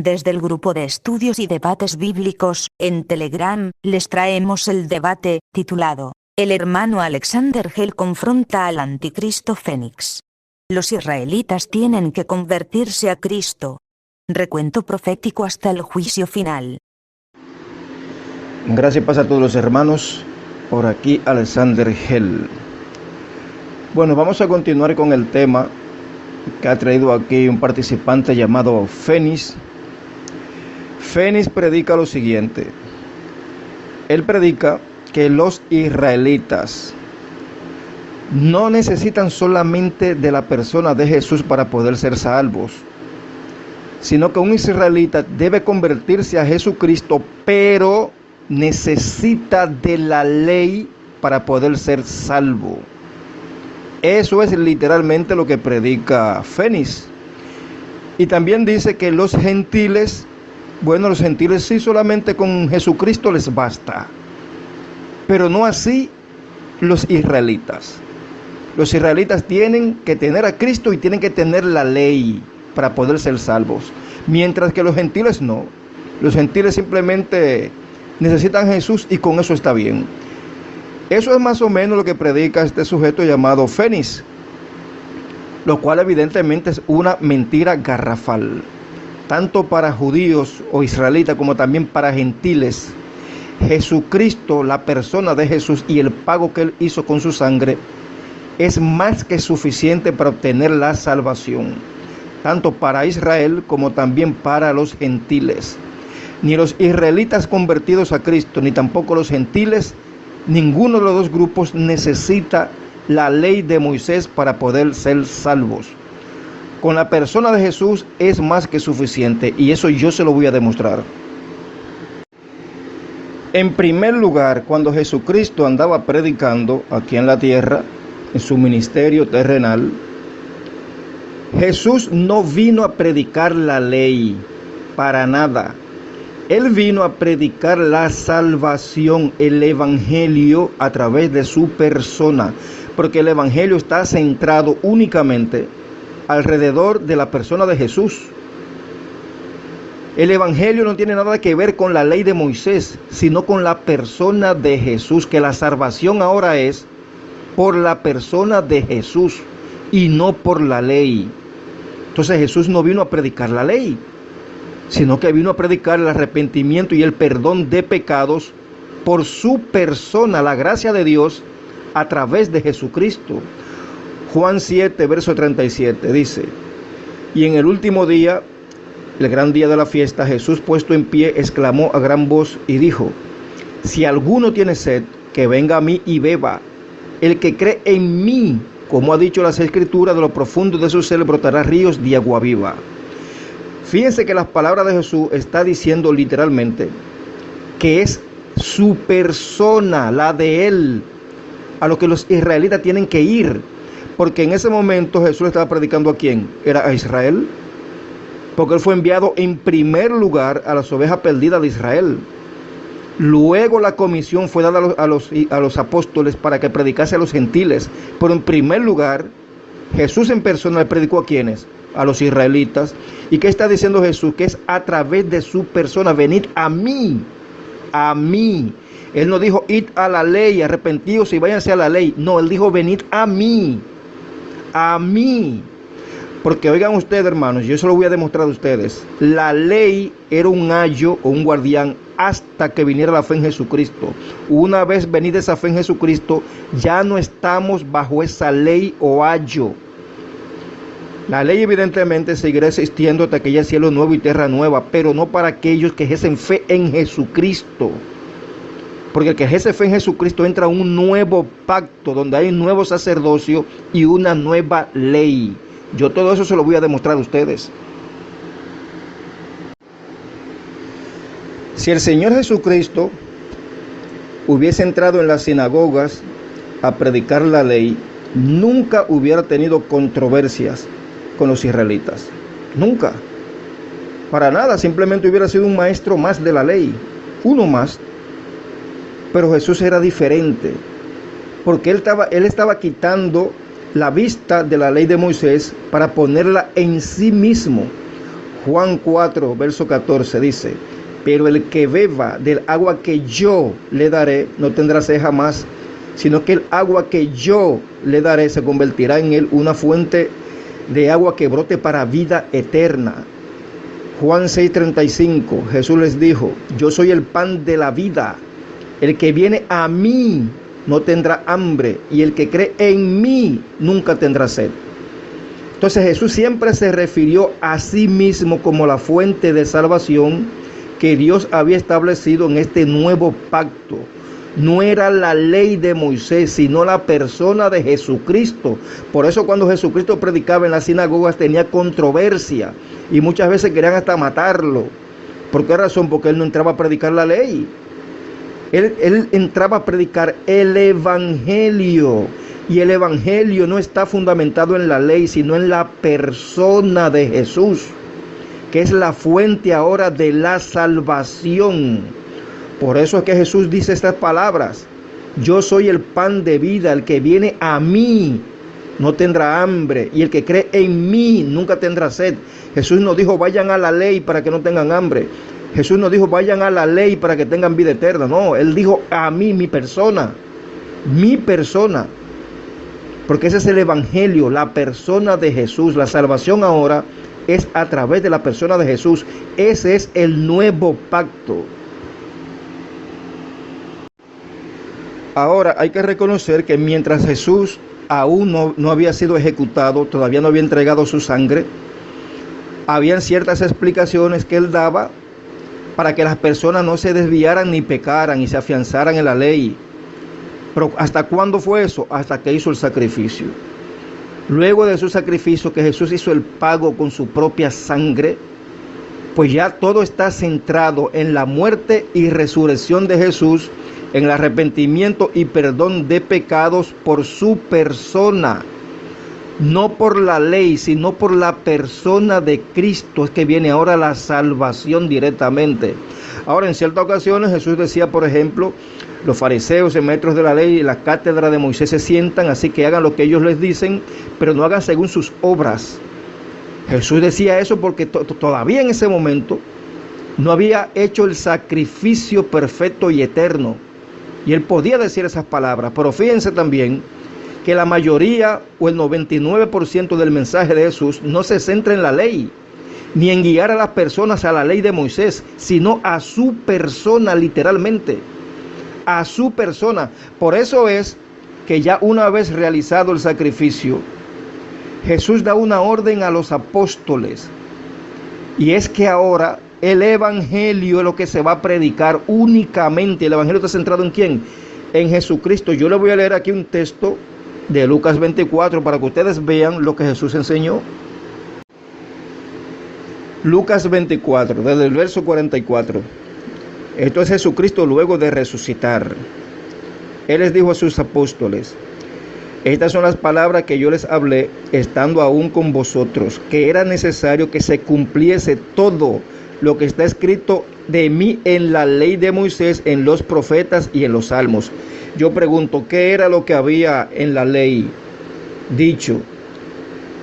Desde el grupo de estudios y debates bíblicos, en Telegram, les traemos el debate, titulado, El hermano Alexander Hell confronta al anticristo Fénix. Los israelitas tienen que convertirse a Cristo. Recuento profético hasta el juicio final. Gracias y paz a todos los hermanos. Por aquí Alexander Hell. Bueno, vamos a continuar con el tema que ha traído aquí un participante llamado Fénix. Fénix predica lo siguiente. Él predica que los israelitas no necesitan solamente de la persona de Jesús para poder ser salvos, sino que un israelita debe convertirse a Jesucristo, pero necesita de la ley para poder ser salvo. Eso es literalmente lo que predica Fénix. Y también dice que los gentiles, los gentiles sí, solamente con Jesucristo les basta, pero no así los israelitas. Los israelitas tienen que tener a Cristo y tienen que tener la ley para poder ser salvos, mientras que los gentiles no. Los gentiles simplemente necesitan a Jesús y con eso está bien. Eso es más o menos lo que predica este sujeto llamado Fénix, lo cual evidentemente es una mentira garrafal, tanto para judíos o israelitas como también para gentiles. Jesucristo, la persona de Jesús y el pago que él hizo con su sangre es más que suficiente para obtener la salvación, tanto para Israel como también para los gentiles. Ni los israelitas convertidos a Cristo, ni tampoco los gentiles, ninguno de los dos grupos necesita la ley de Moisés para poder ser salvos. Con la persona de Jesús es más que suficiente, y eso yo se lo voy a demostrar. En primer lugar, cuando Jesucristo andaba predicando aquí en la tierra, en su ministerio terrenal, Jesús no vino a predicar la ley para nada. Él vino a predicar la salvación, el evangelio a través de su persona, porque el evangelio está centrado únicamente alrededor de la persona de Jesús. El evangelio no tiene nada que ver con la ley de Moisés, sino con la persona de Jesús, que la salvación ahora es por la persona de Jesús y no por la ley. Entonces Jesús no vino a predicar la ley, sino que vino a predicar el arrepentimiento y el perdón de pecados por su persona, la gracia de Dios a través de Jesucristo. Juan 7, verso 37 dice: y en el último día, el gran día de la fiesta, Jesús puesto en pie exclamó a gran voz y dijo: si alguno tiene sed, que venga a mí y beba. El que cree en mí, como ha dicho las Escrituras, de lo profundo de su ser brotará ríos de agua viva. Fíjense que las palabras de Jesús está diciendo literalmente que es su persona, la de él, a lo que los israelitas tienen que ir. Porque en ese momento Jesús estaba predicando ¿a quién? Era a Israel. Porque él fue enviado en primer lugar a las ovejas perdidas de Israel. Luego la comisión fue dada a los apóstoles para que predicase a los gentiles. Pero en primer lugar, Jesús en persona le predicó ¿a quiénes? A los israelitas. ¿Y qué está diciendo Jesús? Que es a través de su persona: venid a mí, a mí. Él no dijo id a la ley, arrepentíos y váyanse a la ley. No, él dijo venid a mí, a mí. Porque oigan ustedes, hermanos, yo eso lo voy a demostrar a ustedes. La ley era un ayo o un guardián hasta que viniera la fe en Jesucristo. Una vez venida esa fe en Jesucristo, ya no estamos bajo esa ley o ayo. La ley evidentemente seguirá existiendo hasta que haya cielo nuevo y tierra nueva, pero no para aquellos que ejercen fe en Jesucristo. Porque el que ejerce fe en Jesucristo entra a un nuevo pacto, donde hay un nuevo sacerdocio y una nueva ley. Yo todo eso se lo voy a demostrar a ustedes. Si el Señor Jesucristo hubiese entrado en las sinagogas a predicar la ley, nunca hubiera tenido controversias con los israelitas. Nunca. Para nada, simplemente hubiera sido un maestro más de la ley, uno más. Pero Jesús era diferente, porque él estaba quitando la vista de la ley de Moisés para ponerla en sí mismo. Juan 4, verso 14 dice: pero el que beba del agua que yo le daré no tendrá sed jamás, sino que el agua que yo le daré se convertirá en él una fuente de agua que brote para vida eterna. Juan 6:35, Jesús les dijo: yo soy el pan de la vida, el que viene a mí no tendrá hambre, y el que cree en mí nunca tendrá sed. Entonces Jesús siempre se refirió a sí mismo como la fuente de salvación que Dios había establecido en este nuevo pacto. No era la ley de Moisés, sino la persona de Jesucristo. Por eso cuando Jesucristo predicaba en las sinagogas tenía controversia y muchas veces querían hasta matarlo. ¿Por qué razón? Porque él no entraba a predicar la ley. Él entraba a predicar el evangelio. Y el evangelio no está fundamentado en la ley, sino en la persona de Jesús, que es la fuente ahora de la salvación. Por eso es que Jesús dice estas palabras: yo soy el pan de vida, el que viene a mí no tendrá hambre, y el que cree en mí nunca tendrá sed. Jesús no dijo vayan a la ley para que no tengan hambre. Jesús no dijo vayan a la ley para que tengan vida eterna. No, Él dijo a mí, mi persona. Porque ese es el evangelio, la persona de Jesús. La salvación ahora es a través de la persona de Jesús. Ese es el nuevo pacto. Ahora hay que reconocer que mientras Jesús aún no había sido ejecutado, todavía no había entregado su sangre, habían ciertas explicaciones que Él daba para que las personas no se desviaran ni pecaran y se afianzaran en la ley. Pero ¿hasta cuándo fue eso? Hasta que hizo el sacrificio. Luego de su sacrificio, que Jesús hizo el pago con su propia sangre, pues ya todo está centrado en la muerte y resurrección de Jesús, en el arrepentimiento y perdón de pecados por su persona. No por la ley, sino por la persona de Cristo es que viene ahora la salvación directamente. Ahora, en ciertas ocasiones Jesús decía, por ejemplo, los fariseos y maestros de la ley y la cátedra de Moisés se sientan, así que hagan lo que ellos les dicen, pero no hagan según sus obras. Jesús decía eso porque todavía en ese momento no había hecho el sacrificio perfecto y eterno. Y él podía decir esas palabras, pero fíjense también que la mayoría o el 99% del mensaje de Jesús no se centra en la ley, ni en guiar a las personas a la ley de Moisés, sino a su persona literalmente, a su persona. Por eso es que ya una vez realizado el sacrificio, Jesús da una orden a los apóstoles, y es que ahora el evangelio es lo que se va a predicar únicamente. El evangelio está centrado ¿en quién? En Jesucristo. Yo le voy a leer aquí un texto de Lucas 24 para que ustedes vean lo que Jesús enseñó. Lucas 24, desde el verso 44. Esto es Jesucristo luego de resucitar. Él les dijo a sus apóstoles: estas son las palabras que yo les hablé estando aún con vosotros, que era necesario que se cumpliese todo lo que está escrito de mí en la ley de Moisés, en los profetas y en los salmos. Yo pregunto, ¿qué era lo que había en la ley dicho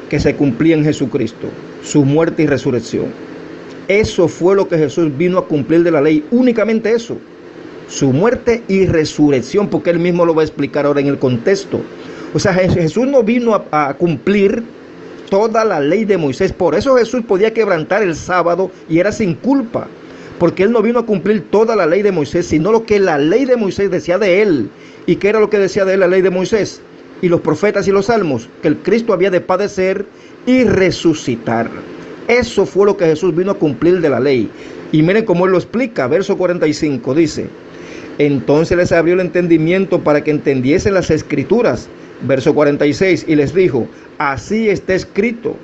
que se cumplía en Jesucristo? Su muerte y resurrección. Eso fue lo que Jesús vino a cumplir de la ley, únicamente eso. Su muerte y resurrección, porque él mismo lo va a explicar ahora en el contexto. O sea, Jesús no vino a cumplir toda la ley de Moisés. Por eso Jesús podía quebrantar el sábado y era sin culpa, porque él no vino a cumplir toda la ley de Moisés, sino lo que la ley de Moisés decía de él. ¿Y qué era lo que decía de él la ley de Moisés y los profetas y los salmos? Que el Cristo había de padecer y resucitar. Eso fue lo que Jesús vino a cumplir de la ley. Y miren cómo él lo explica. Verso 45 dice: entonces les abrió el entendimiento para que entendiesen las escrituras. Verso 46, y les dijo: así está escrito,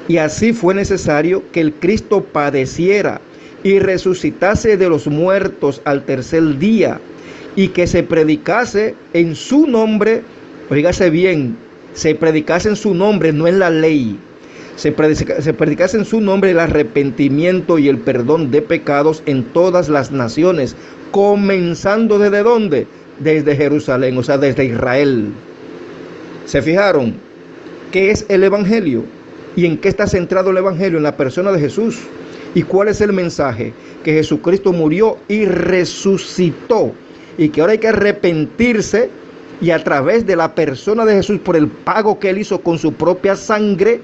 y así fue necesario que el Cristo padeciera y resucitase de los muertos al tercer día, y que se predicase en su nombre. Oígase bien, se predicase en su nombre, no en la ley. Se predicase en su nombre el arrepentimiento y el perdón de pecados en todas las naciones, comenzando ¿desde dónde? Desde Jerusalén, o sea, desde Israel. ¿Se fijaron? ¿Qué es el evangelio? ¿Y en qué está centrado el Evangelio? En la persona de Jesús. ¿Y cuál es el mensaje? Que Jesucristo murió y resucitó. Y que ahora hay que arrepentirse y a través de la persona de Jesús, por el pago que Él hizo con su propia sangre,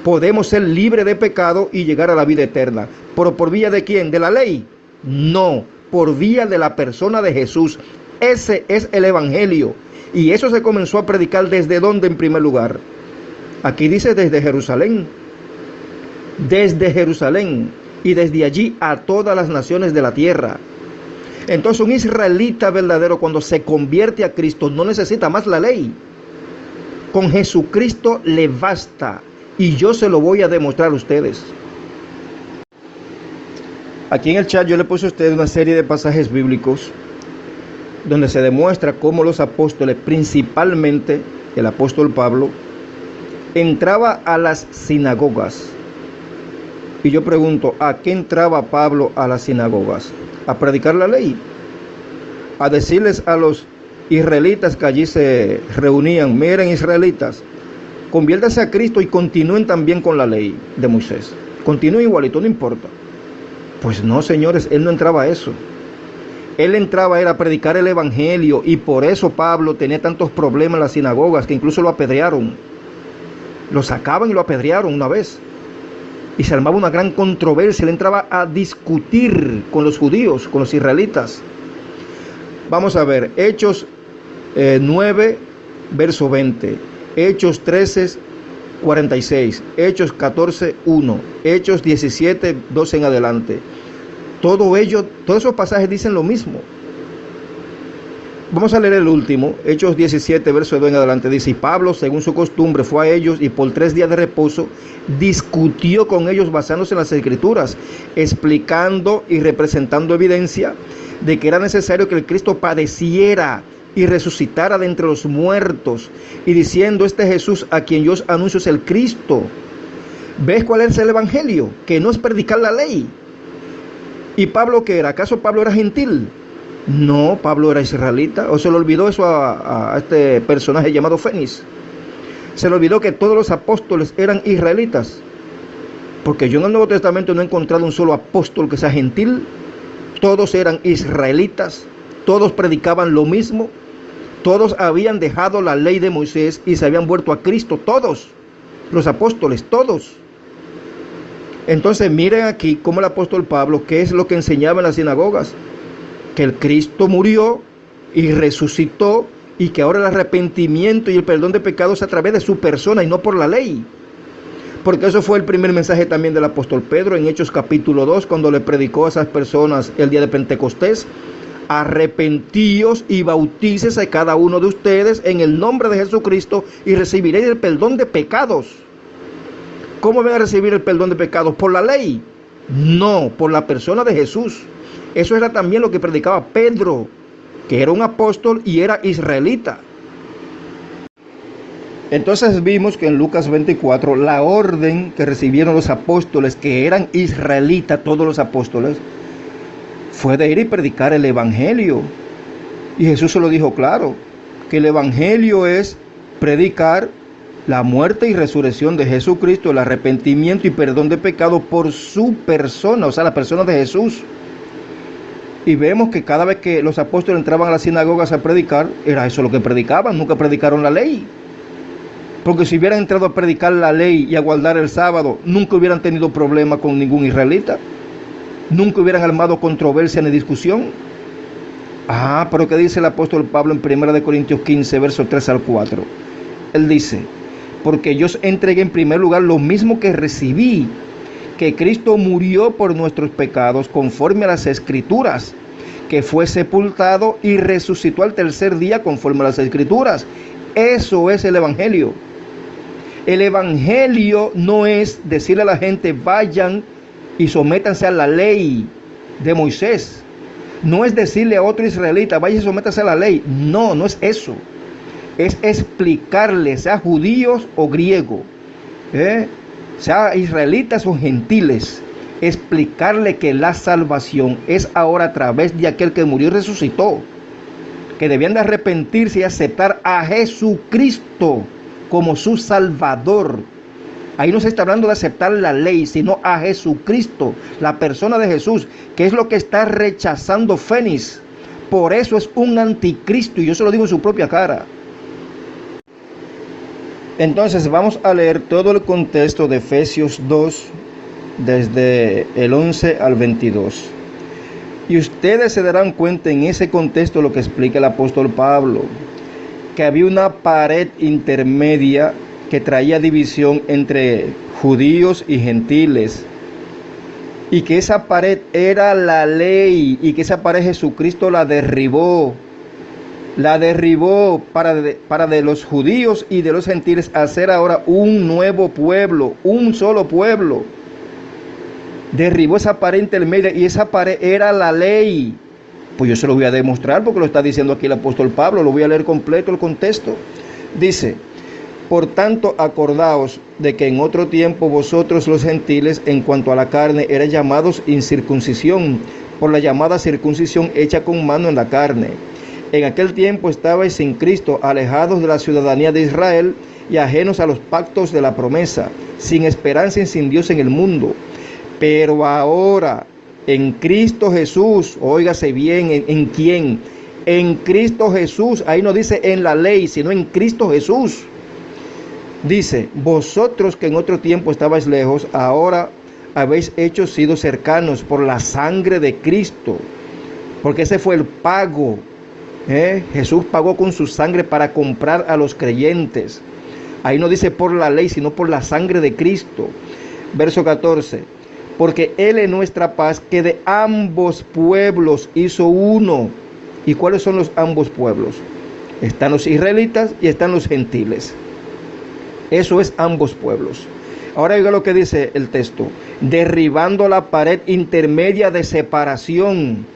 podemos ser libres de pecado y llegar a la vida eterna. ¿Pero por vía de quién? ¿De la ley? No, por vía de la persona de Jesús. Ese es el Evangelio. Y eso se comenzó a predicar ¿desde dónde en primer lugar? Aquí dice desde Jerusalén. Desde Jerusalén. Y desde allí a todas las naciones de la tierra. Entonces un israelita verdadero, cuando se convierte a Cristo, no necesita más la ley. Con Jesucristo le basta. Y yo se lo voy a demostrar a ustedes. Aquí en el chat yo le puse a ustedes una serie de pasajes bíblicos donde se demuestra cómo los apóstoles, principalmente el apóstol Pablo, entraba a las sinagogas. Y yo pregunto, ¿a qué entraba Pablo a las sinagogas? A predicar la ley, a decirles a los israelitas que allí se reunían: miren, israelitas, conviértanse a Cristo y continúen también con la ley de Moisés. Continúen igualito, no importa. Pues no, señores, él no entraba a eso. Él entraba era a predicar el Evangelio, y por eso Pablo tenía tantos problemas en las sinagogas que incluso lo apedrearon. Lo sacaban y lo apedrearon una vez. Y se armaba una gran controversia. Él entraba a discutir con los judíos, con los israelitas. Vamos a ver, Hechos 9, verso 20. Hechos 13, 46. Hechos 14, 1. Hechos 17, 12 en adelante. Todos esos pasajes dicen lo mismo. Vamos a leer el último, Hechos 17, verso 2 en adelante. Dice: y Pablo, según su costumbre, fue a ellos y por 3 días de reposo discutió con ellos basándose en las Escrituras, explicando y representando evidencia de que era necesario que el Cristo padeciera y resucitara de entre los muertos, y diciendo: este Jesús a quien yo os anuncio es el Cristo. ¿Ves cuál es el Evangelio? Que no es predicar la ley. ¿Y Pablo qué era? ¿Acaso Pablo era gentil? No, Pablo era israelita. ¿O se le olvidó eso a este personaje llamado Fénix? Se le olvidó que todos los apóstoles eran israelitas. Porque yo en el Nuevo Testamento no he encontrado un solo apóstol que sea gentil. Todos eran israelitas. Todos predicaban lo mismo. Todos habían dejado la ley de Moisés y se habían vuelto a Cristo. Todos. Los apóstoles, todos. Entonces miren aquí cómo el apóstol Pablo, ¿qué es lo que enseñaba en las sinagogas? Que el Cristo murió y resucitó, y que ahora el arrepentimiento y el perdón de pecados a través de su persona y no por la ley. Porque eso fue el primer mensaje también del apóstol Pedro en Hechos capítulo 2, cuando le predicó a esas personas el día de Pentecostés: arrepentíos y bautícese cada uno de ustedes en el nombre de Jesucristo y recibiréis el perdón de pecados. ¿Cómo van a recibir el perdón de pecados? ¿Por la ley? No, por la persona de Jesús. Eso era también lo que predicaba Pedro, que era un apóstol y era israelita. Entonces vimos que en Lucas 24, la orden que recibieron los apóstoles, que eran israelitas, todos los apóstoles, fue de ir y predicar el Evangelio. Y Jesús se lo dijo claro, que el Evangelio es predicar la muerte y resurrección de Jesucristo, el arrepentimiento y perdón de pecado por su persona, o sea, la persona de Jesús. Y vemos que cada vez que los apóstoles entraban a las sinagogas a predicar, era eso lo que predicaban, nunca predicaron la ley. Porque si hubieran entrado a predicar la ley y a guardar el sábado, nunca hubieran tenido problema con ningún israelita. Nunca hubieran armado controversia ni discusión. Pero ¿qué dice el apóstol Pablo en 1 Corintios 15, versos 3 al 4? Él dice: porque yo os entregué en primer lugar lo mismo que recibí, que Cristo murió por nuestros pecados conforme a las Escrituras, que fue sepultado y resucitó al tercer día conforme a las Escrituras. Eso es el Evangelio. El Evangelio no es decirle a la gente: vayan y sométanse a la ley de Moisés. No es decirle a otro israelita: vaya y sométanse a la ley. No, no es eso. Es explicarle, sea judíos o griegos, sea israelitas o gentiles, explicarle que la salvación es ahora a través de aquel que murió y resucitó, que debían de arrepentirse y aceptar a Jesucristo como su Salvador, Ahí no se está hablando de aceptar la ley, sino a Jesucristo, la persona de Jesús, que es lo que está rechazando Fénix. Por eso es un anticristo, y yo se lo digo en su propia cara. Entonces vamos a leer todo el contexto de Efesios 2, desde el 11 al 22. Y ustedes se darán cuenta en ese contexto lo que explica el apóstol Pablo, que había una pared intermedia que traía división entre judíos y gentiles, y que esa pared era la ley, y que esa pared Jesucristo la derribó para de los judíos y de los gentiles hacer ahora un nuevo pueblo, un solo pueblo. Derribó esa pared intermedia, y esa pared era la ley. Pues yo se lo voy a demostrar porque lo está diciendo aquí el apóstol Pablo. Lo voy a leer completo el contexto. Dice: por tanto, acordaos de que en otro tiempo vosotros los gentiles, en cuanto a la carne, erais llamados incircuncisión, por la llamada circuncisión hecha con mano en la carne. En aquel tiempo estabais sin Cristo, alejados de la ciudadanía de Israel y ajenos a los pactos de la promesa, sin esperanza y sin Dios en el mundo. Pero ahora, en Cristo Jesús, óigase bien, ¿en quién? En Cristo Jesús. Ahí no dice en la ley, sino en Cristo Jesús. Dice: vosotros que en otro tiempo estabais lejos, ahora habéis sido cercanos por la sangre de Cristo. Porque ese fue el pago. Jesús pagó con su sangre para comprar a los creyentes. Ahí no dice por la ley, sino por la sangre de Cristo. Verso 14. Porque Él es nuestra paz, que de ambos pueblos hizo uno. ¿Y cuáles son los ambos pueblos? Están los israelitas y están los gentiles. Eso es ambos pueblos. Ahora oiga lo que dice el texto: derribando la pared intermedia de separación,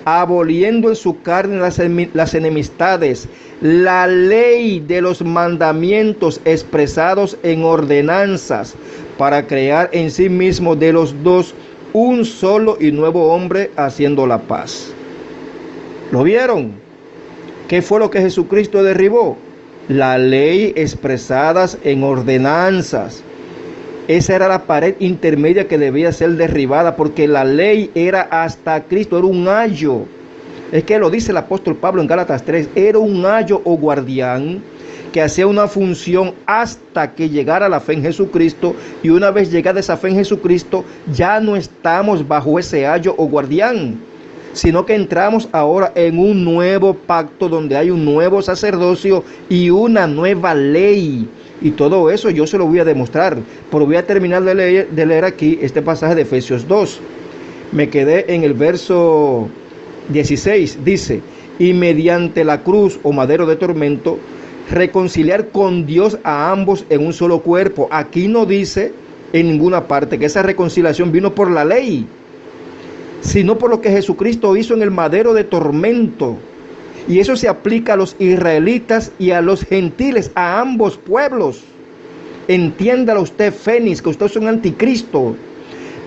aboliendo en su carne las enemistades, la ley de los mandamientos expresados en ordenanzas, para crear en sí mismo de los dos un solo y nuevo hombre, haciendo la paz. ¿Lo vieron? ¿Qué fue lo que Jesucristo derribó? La ley expresadas en ordenanzas. Esa era la pared intermedia que debía ser derribada, porque la ley era hasta Cristo, era un ayo. Es que lo dice el apóstol Pablo en Gálatas 3, era un ayo o guardián que hacía una función hasta que llegara la fe en Jesucristo, y una vez llegada esa fe en Jesucristo, ya no estamos bajo ese ayo o guardián, sino que entramos ahora en un nuevo pacto donde hay un nuevo sacerdocio y una nueva ley. Y todo eso yo se lo voy a demostrar, pero voy a terminar de leer aquí este pasaje de Efesios 2. Me quedé en el verso 16, dice: y mediante la cruz o madero de tormento, reconciliar con Dios a ambos en un solo cuerpo. Aquí no dice en ninguna parte que esa reconciliación vino por la ley, sino por lo que Jesucristo hizo en el madero de tormento. Y eso se aplica a los israelitas y a los gentiles, a ambos pueblos. Entiéndalo usted, Fénix, que usted es un anticristo.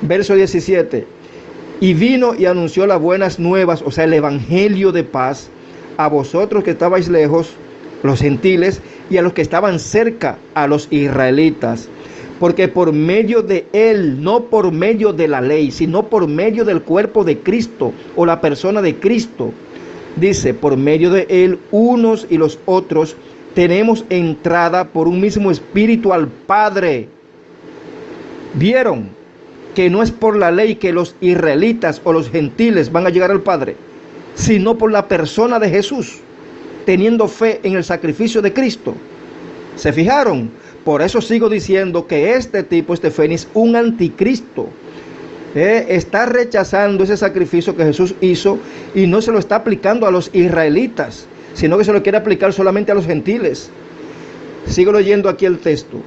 Verso 17. Y vino y anunció las buenas nuevas, o sea, el evangelio de paz, a vosotros que estabais lejos, los gentiles, y a los que estaban cerca, a los israelitas. Porque por medio de Él, no por medio de la ley, sino por medio del cuerpo de Cristo o la persona de Cristo, dice, por medio de Él, unos y los otros, tenemos entrada por un mismo espíritu al Padre. ¿Vieron que no es por la ley que los israelitas o los gentiles van a llegar al Padre, sino por la persona de Jesús, teniendo fe en el sacrificio de Cristo? ¿Se fijaron? Por eso sigo diciendo que este Fénix, un anticristo, está rechazando ese sacrificio que Jesús hizo y no se lo está aplicando a los israelitas, sino que se lo quiere aplicar solamente a los gentiles. Sigo leyendo aquí el texto.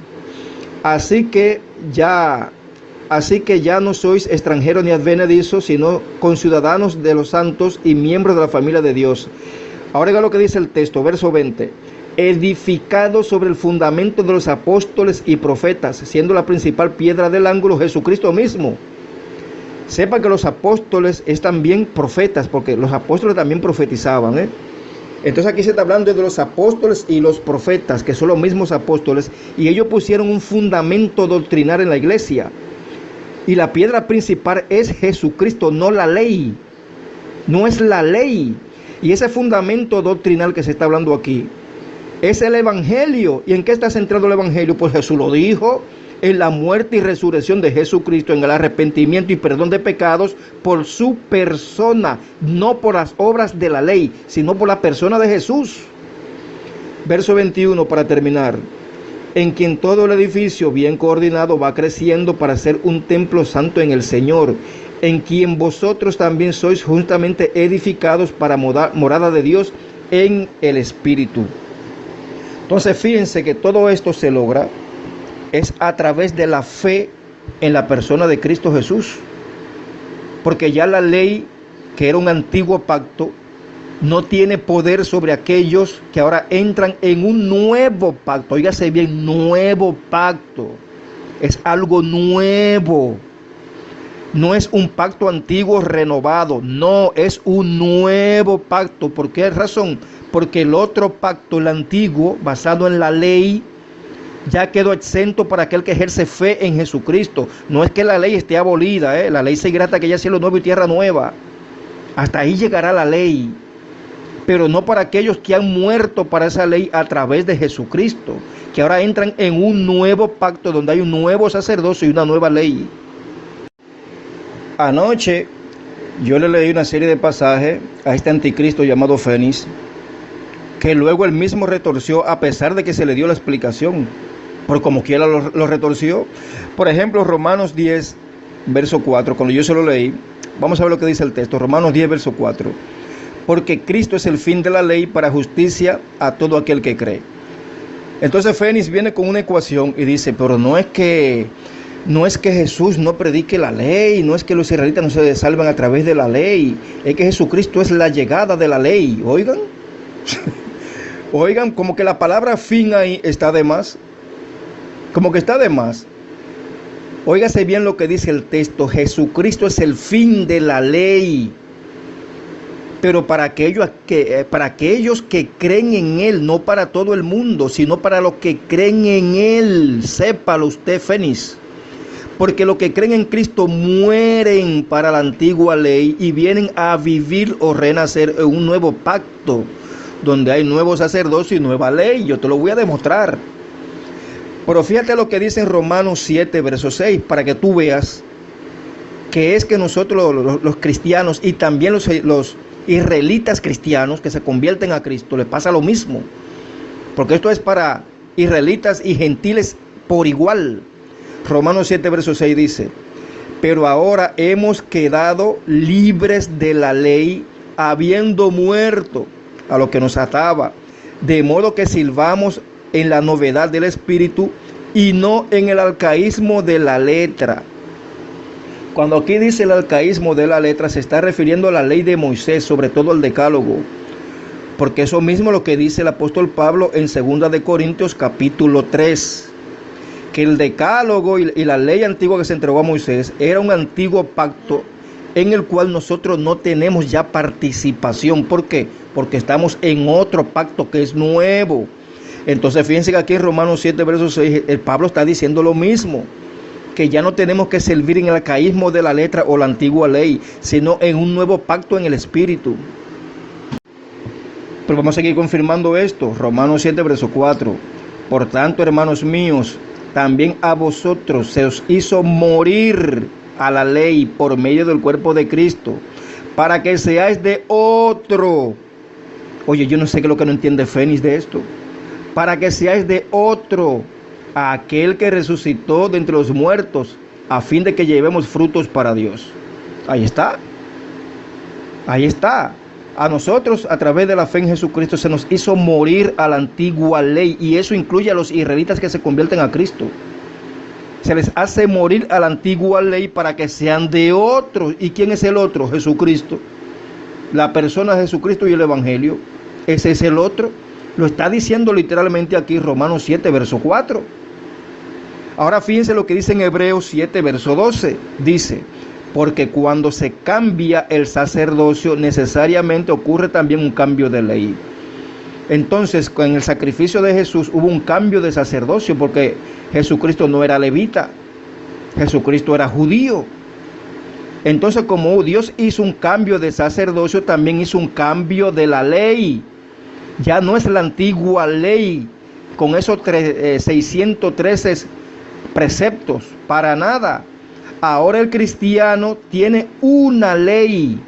Así que ya no sois extranjeros ni advenedizos, sino conciudadanos de los santos y miembros de la familia de Dios. Ahora oiga lo que dice el texto, verso 20. Edificado sobre el fundamento de los apóstoles y profetas, siendo la principal piedra del ángulo Jesucristo mismo. Sepa que los apóstoles es también profetas, porque los apóstoles también profetizaban, Entonces aquí se está hablando de los apóstoles y los profetas, que son los mismos apóstoles, y ellos pusieron un fundamento doctrinal en la iglesia. Y la piedra principal es Jesucristo, no la ley. No es la ley. Y ese fundamento doctrinal que se está hablando aquí es el evangelio. ¿Y en qué está centrado el evangelio? Pues Jesús lo dijo, en la muerte y resurrección de Jesucristo, en el arrepentimiento y perdón de pecados por su persona, no por las obras de la ley, sino por la persona de Jesús. Verso 21 para terminar. En quien todo el edificio bien coordinado va creciendo para ser un templo santo en el Señor, en quien vosotros también sois juntamente edificados para morada de Dios en el Espíritu. Entonces fíjense que todo esto se logra es a través de la fe en la persona de Cristo Jesús. Porque ya la ley, que era un antiguo pacto, no tiene poder sobre aquellos que ahora entran en un nuevo pacto. Óigase bien, nuevo pacto. Es algo nuevo. No es un pacto antiguo renovado. No, es un nuevo pacto. ¿Por qué razón? Porque el otro pacto, el antiguo, basado en la ley, ya quedó exento para aquel que ejerce fe en Jesucristo. No es que la ley esté abolida, la ley seguirá hasta que haya cielo nuevo y tierra nueva. Hasta ahí llegará la ley, pero no para aquellos que han muerto para esa ley a través de Jesucristo, que ahora entran en un nuevo pacto donde hay un nuevo sacerdocio y una nueva ley. Anoche yo le leí una serie de pasajes a este anticristo llamado Fénix, que luego él mismo retorció a pesar de que se le dio la explicación, por como quiera lo retorció. Por ejemplo, Romanos 10, verso 4, cuando yo se lo leí, vamos a ver lo que dice el texto, Romanos 10, verso 4. Porque Cristo es el fin de la ley para justicia a todo aquel que cree. Entonces Fénix viene con una ecuación y dice, pero no es que Jesús no predique la ley, no es que los israelitas no se salvan a través de la ley, es que Jesucristo es la llegada de la ley. Oigan, oigan, como que la palabra fin ahí está de más, como que está de más. Óigase bien lo que dice el texto, Jesucristo es el fin de la ley, pero para aquellos que creen en Él, no para todo el mundo, sino para los que creen en Él. Sépalo usted, Fénix. Porque los que creen en Cristo mueren para la antigua ley y vienen a vivir o renacer en un nuevo pacto, donde hay nuevo sacerdocio y nueva ley. Yo te lo voy a demostrar. Pero fíjate lo que dice en Romanos 7, verso 6, para que tú veas que es que nosotros los cristianos y también los israelitas cristianos que se convierten a Cristo, les pasa lo mismo. Porque esto es para israelitas y gentiles por igual. Romanos 7, verso 6 dice, pero ahora hemos quedado libres de la ley, habiendo muerto a lo que nos ataba, de modo que sirvamos en la novedad del Espíritu y no en el arcaísmo de la letra. Cuando aquí dice el arcaísmo de la letra, se está refiriendo a la ley de Moisés, sobre todo el decálogo, porque eso mismo es lo que dice el apóstol Pablo en 2 de Corintios capítulo 3, que el decálogo y la ley antigua que se entregó a Moisés era un antiguo pacto en el cual nosotros no tenemos ya participación. ¿Por qué? Porque estamos en otro pacto que es nuevo. Entonces fíjense que aquí en Romanos 7, verso 6, el Pablo está diciendo lo mismo, que ya no tenemos que servir en el arcaísmo de la letra o la antigua ley, sino en un nuevo pacto en el Espíritu. Pero vamos a seguir confirmando esto. Romanos 7, verso 4. Por tanto, hermanos míos, también a vosotros se os hizo morir a la ley por medio del cuerpo de Cristo, para que seáis de otro. Oye, yo no sé qué es lo que no entiende Fénix de esto. Para que seáis de otro, a aquel que resucitó de entre los muertos, a fin de que llevemos frutos para Dios. Ahí está. Ahí está. A nosotros, a través de la fe en Jesucristo, se nos hizo morir a la antigua ley. Y eso incluye a los israelitas que se convierten a Cristo. Se les hace morir a la antigua ley para que sean de otro. ¿Y quién es el otro? Jesucristo. La persona de Jesucristo y el Evangelio. Ese es el otro. Lo está diciendo literalmente aquí Romanos 7, verso 4. Ahora fíjense lo que dice en Hebreos 7, verso 12. Dice, porque cuando se cambia el sacerdocio, necesariamente ocurre también un cambio de ley. Entonces, con el sacrificio de Jesús hubo un cambio de sacerdocio, porque Jesucristo no era levita, Jesucristo era judío. Entonces, como Dios hizo un cambio de sacerdocio, también hizo un cambio de la ley. Ya no es la antigua ley con esos 613 preceptos, para nada. Ahora el cristiano tiene una ley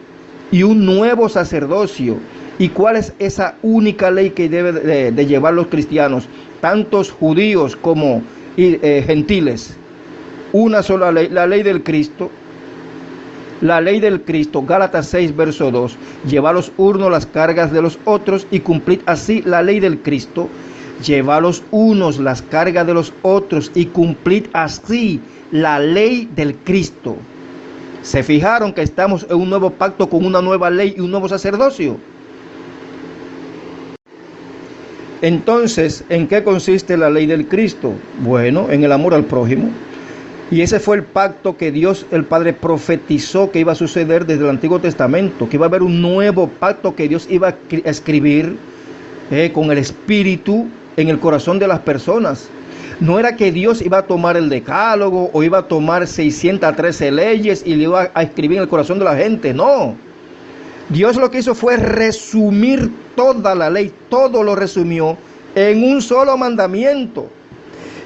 y un nuevo sacerdocio. ¿Y cuál es esa única ley que debe de llevar los cristianos, tantos judíos como gentiles? Una sola ley, la ley del Cristo. La ley del Cristo, Gálatas 6, verso 2, llevad los unos las cargas de los otros y cumplid así la ley del Cristo. Llevad los unos las cargas de los otros y cumplid así la ley del Cristo. ¿Se fijaron que estamos en un nuevo pacto con una nueva ley y un nuevo sacerdocio? Entonces, ¿en qué consiste la ley del Cristo? Bueno, en el amor al prójimo. Y ese fue el pacto que Dios el Padre profetizó que iba a suceder desde el Antiguo Testamento, que iba a haber un nuevo pacto que Dios iba a escribir con el Espíritu en el corazón de las personas. No era que Dios iba a tomar el decálogo o iba a tomar 613 leyes y le iba a escribir en el corazón de la gente, no. Dios lo que hizo fue resumir toda la ley, todo lo resumió en un solo mandamiento.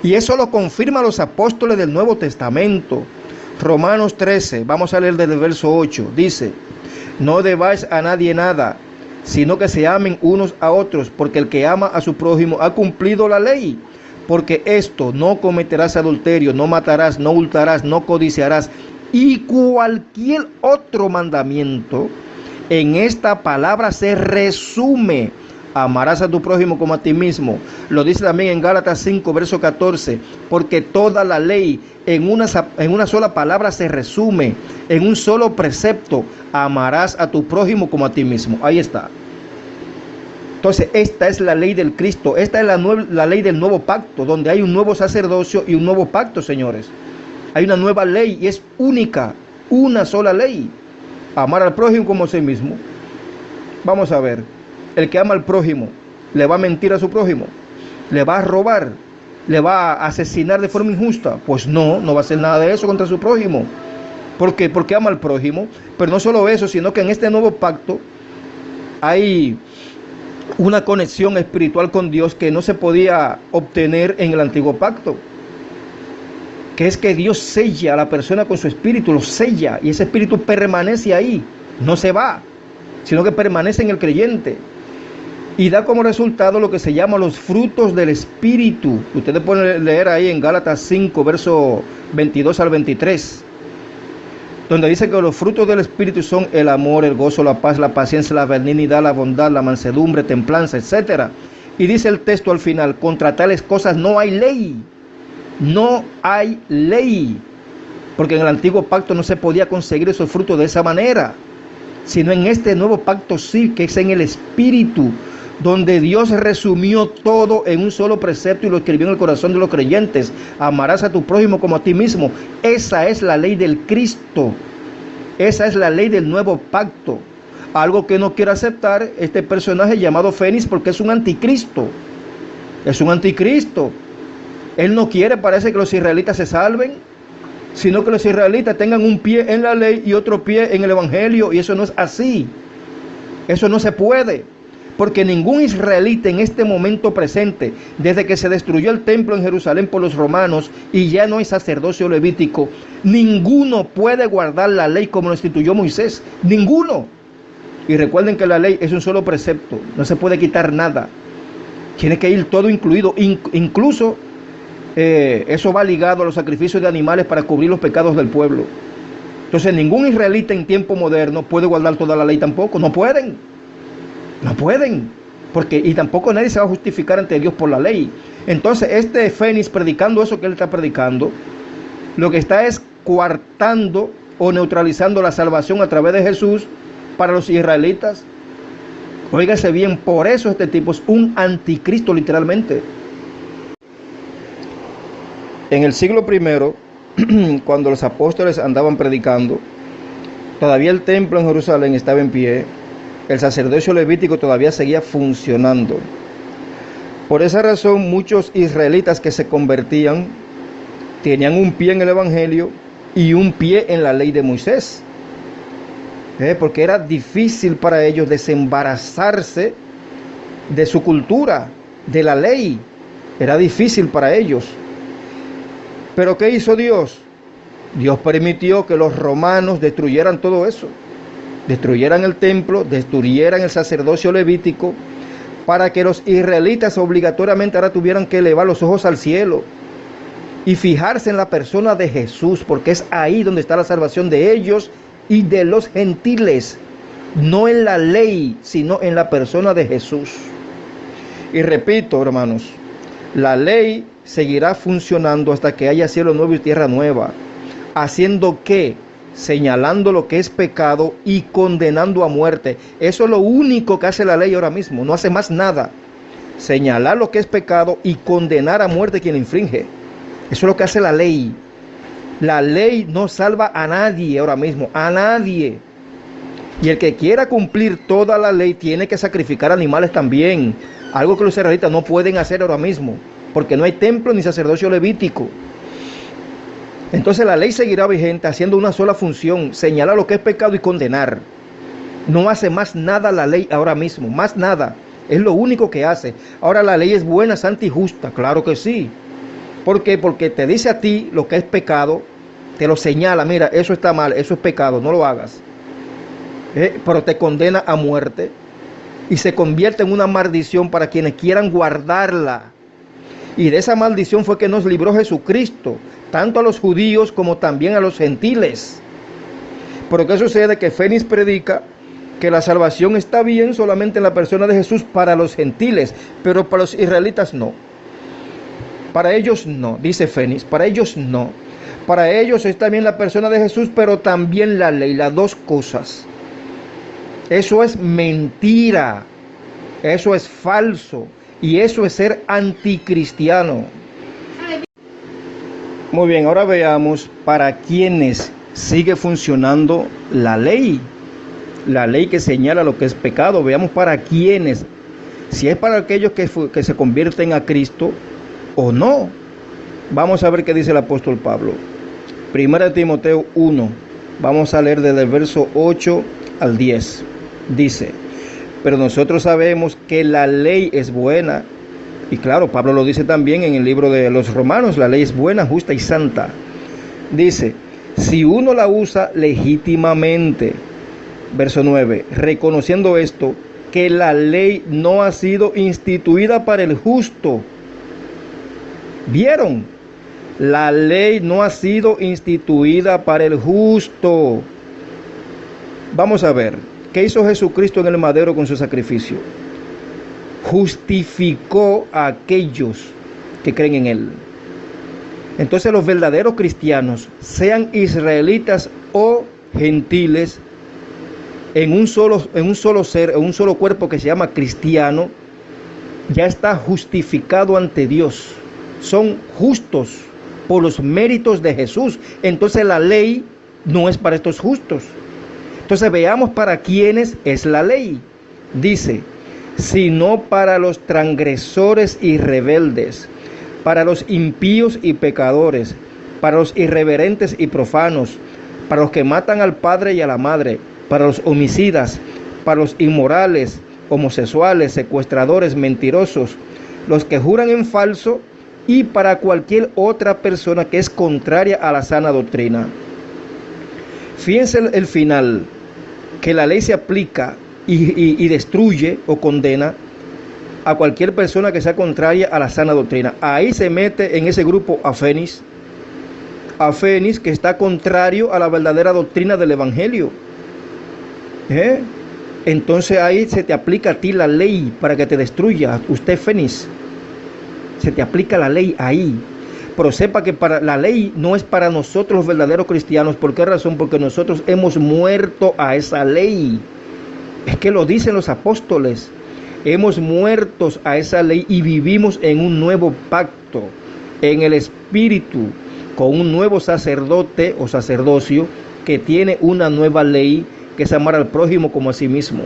Y eso lo confirman los apóstoles del Nuevo Testamento. Romanos 13, vamos a leer desde el verso 8, dice: no debáis a nadie nada, sino que se amen unos a otros, porque el que ama a su prójimo ha cumplido la ley. Porque esto: no cometerás adulterio, no matarás, no hurtarás, no codiciarás, y cualquier otro mandamiento, en esta palabra se resume: amarás a tu prójimo como a ti mismo. Lo dice también en Gálatas 5, verso 14, porque toda la ley en una sola palabra se resume, en un solo precepto: amarás a tu prójimo como a ti mismo. Ahí está. Entonces, esta es la ley del Cristo, esta es la ley del nuevo pacto, donde hay un nuevo sacerdocio y un nuevo pacto, señores. Hay una nueva ley y es única, una sola ley: amar al prójimo como a sí mismo. Vamos a ver. El que ama al prójimo, ¿le va a mentir a su prójimo? ¿Le va a robar? ¿Le va a asesinar de forma injusta? Pues no va a hacer nada de eso contra su prójimo. ¿Por qué? Porque ama al prójimo. Pero no solo eso, sino que en este nuevo pacto hay una conexión espiritual con Dios que no se podía obtener en el antiguo pacto. Que es que Dios sella a la persona con su espíritu, lo sella, y ese espíritu permanece ahí, no se va, sino que permanece en el creyente. Y da como resultado lo que se llama los frutos del Espíritu. Ustedes pueden leer ahí en Gálatas 5, verso 22 al 23. Donde dice que los frutos del Espíritu son el amor, el gozo, la paz, la paciencia, la benignidad, la bondad, la mansedumbre, templanza, etc. Y dice el texto al final: contra tales cosas no hay ley. No hay ley. Porque en el antiguo pacto no se podía conseguir esos frutos de esa manera. Sino en este nuevo pacto sí, que es en el Espíritu, donde Dios resumió todo en un solo precepto y lo escribió en el corazón de los creyentes: amarás a tu prójimo como a ti mismo. Esa es la ley del Cristo. Esa es la ley del nuevo pacto. Algo que no quiere aceptar este personaje llamado Fénix, porque es un anticristo. Es un anticristo. Él no quiere, parece, que los israelitas se salven, sino que los israelitas tengan un pie en la ley y otro pie en el evangelio. Y eso no es así. Eso no se puede. Porque ningún israelita en este momento presente, desde que se destruyó el templo en Jerusalén por los romanos y ya no hay sacerdocio levítico, ninguno puede guardar la ley como lo instituyó Moisés. Ninguno. Y recuerden que la ley es un solo precepto. No se puede quitar nada. Tiene que ir todo incluido. Incluso eso va ligado a los sacrificios de animales para cubrir los pecados del pueblo. Entonces ningún israelita en tiempo moderno puede guardar toda la ley tampoco. No pueden. No pueden, y tampoco nadie se va a justificar ante Dios por la ley. Entonces este Fénix, predicando eso que él está predicando, lo que está es coartando o neutralizando la salvación a través de Jesús para los israelitas. Óigase bien, por eso este tipo es un anticristo literalmente. En el siglo I, cuando los apóstoles andaban predicando, todavía el templo en Jerusalén estaba en pie. El sacerdocio levítico todavía seguía funcionando. Por esa razón, muchos israelitas que se convertían tenían un pie en el Evangelio y un pie en la ley de Moisés. Porque era difícil para ellos desembarazarse de su cultura, de la ley. Era difícil para ellos. Pero ¿qué hizo Dios? Dios permitió que los romanos destruyeran todo eso. Destruyeran el templo, destruyeran el sacerdocio levítico, para que los israelitas obligatoriamente ahora tuvieran que elevar los ojos al cielo y fijarse en la persona de Jesús, porque es ahí donde está la salvación de ellos y de los gentiles, no en la ley, sino en la persona de Jesús. Y repito, hermanos, la ley seguirá funcionando hasta que haya cielo nuevo y tierra nueva. ¿Haciendo qué? Señalando lo que es pecado y condenando a muerte. Eso es lo único que hace la ley ahora mismo, no hace más nada. Señalar lo que es pecado y condenar a muerte quien infringe. Eso es lo que hace la ley. La ley no salva a nadie ahora mismo, a nadie. Y el que quiera cumplir toda la ley tiene que sacrificar animales también. Algo que los israelitas no pueden hacer ahora mismo, porque no hay templo ni sacerdocio levítico. Entonces la ley seguirá vigente haciendo una sola función: señalar lo que es pecado y condenar. No hace más nada la ley ahora mismo, más nada. Es lo único que hace. Ahora, la ley es buena, santa y justa, claro que sí. ¿Por qué? Porque te dice a ti lo que es pecado, te lo señala: mira, eso está mal, eso es pecado, no lo hagas. Pero te condena a muerte y se convierte en una maldición para quienes quieran guardarla. Y de esa maldición fue que nos libró Jesucristo, tanto a los judíos como también a los gentiles. Pero ¿qué sucede? Que Fénix predica que la salvación está bien solamente en la persona de Jesús para los gentiles, pero para los israelitas no. Para ellos no, dice Fénix, para ellos no. Para ellos está bien la persona de Jesús, pero también la ley, las dos cosas. Eso es mentira, eso es falso y eso es ser anticristiano. Muy bien, ahora veamos para quienes sigue funcionando la ley que señala lo que es pecado. Veamos para quienes, si es para aquellos que se convierten a Cristo o no. Vamos a ver qué dice el apóstol Pablo. 1 Timoteo 1, vamos a leer desde el verso 8 al 10. Dice: pero nosotros sabemos que la ley es buena. Y claro, Pablo lo dice también en el libro de los Romanos: la ley es buena, justa y santa. Dice: si uno la usa legítimamente. Verso 9, reconociendo esto, que la ley no ha sido instituida para el justo. ¿Vieron? La ley no ha sido instituida para el justo. Vamos a ver, ¿qué hizo Jesucristo en el madero con su sacrificio? Justificó a aquellos que creen en Él. Entonces los verdaderos cristianos, sean israelitas o gentiles, en un solo ser, en un solo cuerpo que se llama cristiano, ya está justificado ante Dios. Son justos por los méritos de Jesús. Entonces la ley no es para estos justos. Entonces veamos para quiénes es la ley. Dice: sino para los transgresores y rebeldes, para los impíos y pecadores, para los irreverentes y profanos, para los que matan al padre y a la madre, para los homicidas, para los inmorales, homosexuales, secuestradores, mentirosos, los que juran en falso, y para cualquier otra persona que es contraria a la sana doctrina. Fíjense el final, que la ley se aplica y destruye o condena a cualquier persona que sea contraria a la sana doctrina. Ahí se mete en ese grupo a Fénix, que está contrario a la verdadera doctrina del Evangelio. Entonces ahí se te aplica a ti la ley para que te destruya. Usted, Fénix, se te aplica la ley ahí. Pero sepa que la ley no es para nosotros los verdaderos cristianos. ¿Por qué razón? Porque nosotros hemos muerto a esa ley. Es que lo dicen los apóstoles. Hemos muerto a esa ley y vivimos en un nuevo pacto, en el Espíritu, con un nuevo sacerdote o sacerdocio que tiene una nueva ley, que es amar al prójimo como a sí mismo.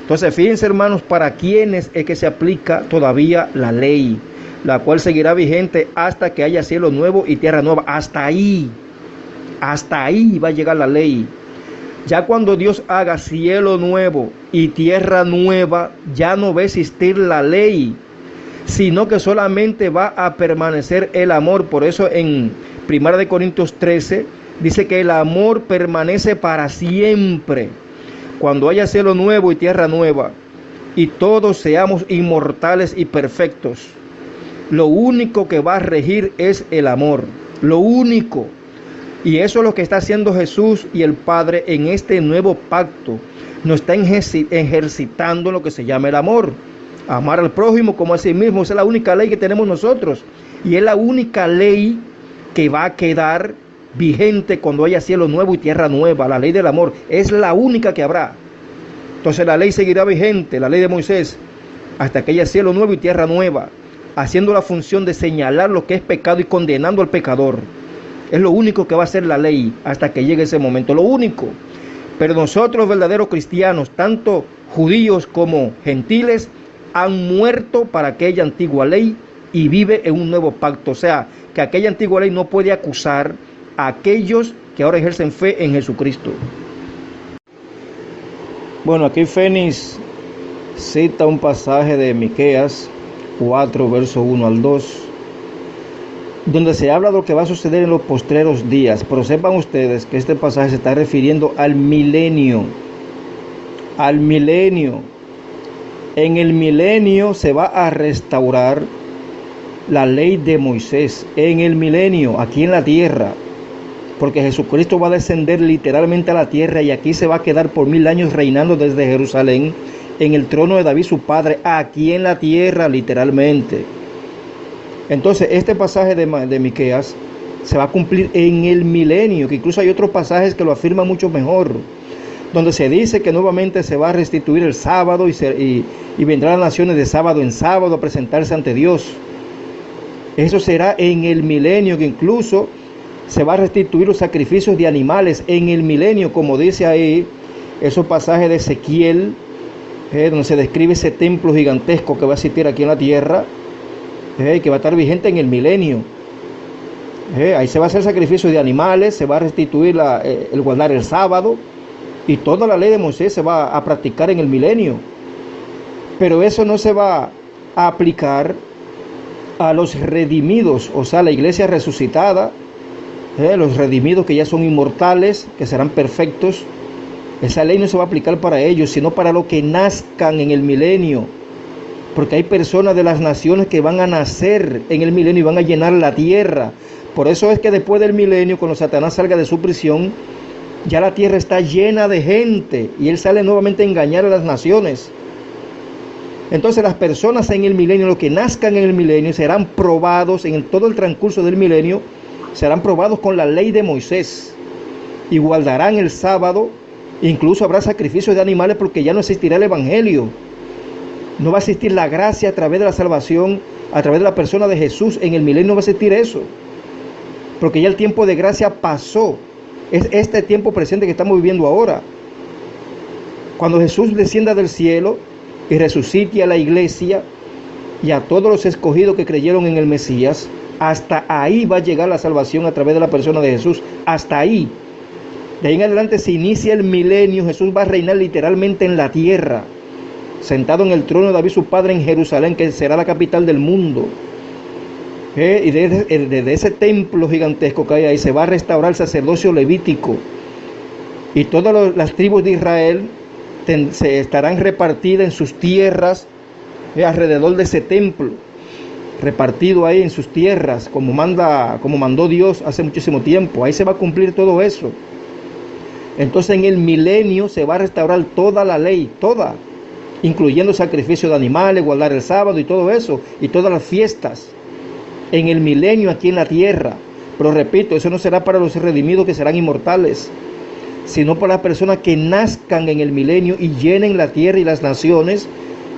Entonces, fíjense, hermanos, para quienes es que se aplica todavía la ley, la cual seguirá vigente hasta que haya cielo nuevo y tierra nueva. Hasta ahí va a llegar la ley. Ya cuando Dios haga cielo nuevo y tierra nueva, ya no va a existir la ley, sino que solamente va a permanecer el amor. Por eso en 1 Corintios 13 dice que el amor permanece para siempre. Cuando haya cielo nuevo y tierra nueva y todos seamos inmortales y perfectos, lo único que va a regir es el amor, lo único. Y eso es lo que está haciendo Jesús y el Padre en este nuevo pacto. Nos está ejercitando lo que se llama el amor. Amar al prójimo como a sí mismo. Esa es la única ley que tenemos nosotros. Y es la única ley que va a quedar vigente cuando haya cielo nuevo y tierra nueva. La ley del amor es la única que habrá. Entonces la ley seguirá vigente, la ley de Moisés, hasta que haya cielo nuevo y tierra nueva, haciendo la función de señalar lo que es pecado y condenando al pecador. Es lo único que va a hacer la ley hasta que llegue ese momento, lo único. Pero nosotros, los verdaderos cristianos, tanto judíos como gentiles, han muerto para aquella antigua ley y vive en un nuevo pacto. O sea, que aquella antigua ley no puede acusar a aquellos que ahora ejercen fe en Jesucristo. Bueno, aquí Fénix cita un pasaje de Miqueas 4, verso 1 al 2, donde se habla de lo que va a suceder en los postreros días. Pero sepan ustedes que este pasaje se está refiriendo al milenio. Al milenio. En el milenio se va a restaurar la ley de Moisés. En el milenio, aquí en la tierra. Porque Jesucristo va a descender literalmente a la tierra y aquí se va a quedar por 1000 años reinando desde Jerusalén en el trono de David su padre, aquí en la tierra literalmente. Entonces este pasaje de Miqueas se va a cumplir en el milenio, que incluso hay otros pasajes que lo afirman mucho mejor, donde se dice que nuevamente se va a restituir el sábado y vendrán las naciones de sábado en sábado a presentarse ante Dios. Eso será en el milenio, que incluso se va a restituir los sacrificios de animales en el milenio, como dice ahí esos pasajes de Ezequiel, donde se describe ese templo gigantesco que va a existir aquí en la tierra, que va a estar vigente en el milenio. Ahí se va a hacer sacrificio de animales, se va a restituir el guardar el sábado, y toda la ley de Moisés se va a practicar en el milenio. Pero eso no se va a aplicar a los redimidos, o sea, la iglesia resucitada, los redimidos que ya son inmortales, que serán perfectos. Esa ley no se va a aplicar para ellos, sino para los que nazcan en el milenio. Porque hay personas de las naciones que van a nacer en el milenio y van a llenar la tierra. Por eso es que después del milenio, cuando Satanás salga de su prisión, ya la tierra está llena de gente y él sale nuevamente a engañar a las naciones. Entonces las personas en el milenio, los que nazcan en el milenio, serán probados en todo el transcurso del milenio, serán probados con la ley de Moisés y guardarán el sábado. Incluso habrá sacrificios de animales porque ya no existirá el evangelio. No va a existir la gracia a través de la salvación, a través de la persona de Jesús. En el milenio no va a existir eso, porque ya el tiempo de gracia pasó. Es este tiempo presente que estamos viviendo ahora. Cuando Jesús descienda del cielo y resucite a la iglesia y a todos los escogidos que creyeron en el Mesías, hasta ahí va a llegar la salvación a través de la persona de Jesús. Hasta ahí. De ahí en adelante se inicia el milenio. Jesús va a reinar literalmente en la tierra, sentado en el trono de David su padre en Jerusalén, que será la capital del mundo. Y desde ese templo gigantesco que hay ahí se va a restaurar el sacerdocio levítico. Y todas las tribus de Israel se estarán repartidas en sus tierras, alrededor de ese templo, repartido ahí en sus tierras, como mandó Dios hace muchísimo tiempo. Ahí se va a cumplir todo eso. Entonces en el milenio se va a restaurar toda la ley, toda, incluyendo sacrificio de animales, guardar el sábado y todo eso, y todas las fiestas, en el milenio aquí en la tierra. Pero repito, eso no será para los redimidos que serán inmortales, sino para las personas que nazcan en el milenio y llenen la tierra y las naciones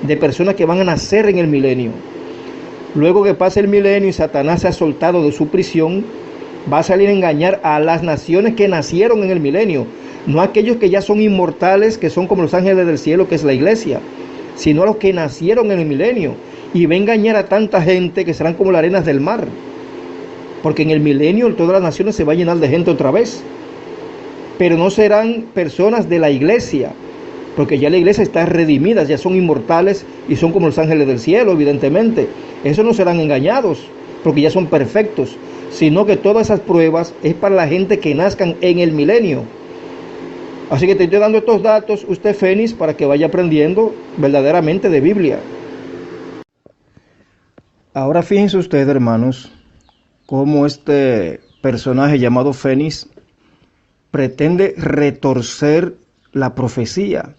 de personas que van a nacer en el milenio. Luego que pase el milenio y Satanás se ha soltado de su prisión, va a salir a engañar a las naciones que nacieron en el milenio. No a aquellos que ya son inmortales, que son como los ángeles del cielo, que es la iglesia, sino a los que nacieron en el milenio. Y va a engañar a tanta gente que serán como las arenas del mar. Porque en el milenio todas las naciones se va a llenar de gente otra vez. Pero no serán personas de la iglesia, porque ya la iglesia está redimida, ya son inmortales y son como los ángeles del cielo, evidentemente. Esos no serán engañados, porque ya son perfectos, sino que todas esas pruebas es para la gente que nazcan en el milenio. Así que te estoy dando estos datos, usted Fénix, para que vaya aprendiendo verdaderamente de Biblia. Ahora fíjense ustedes, hermanos, cómo este personaje llamado Fénix pretende retorcer la profecía.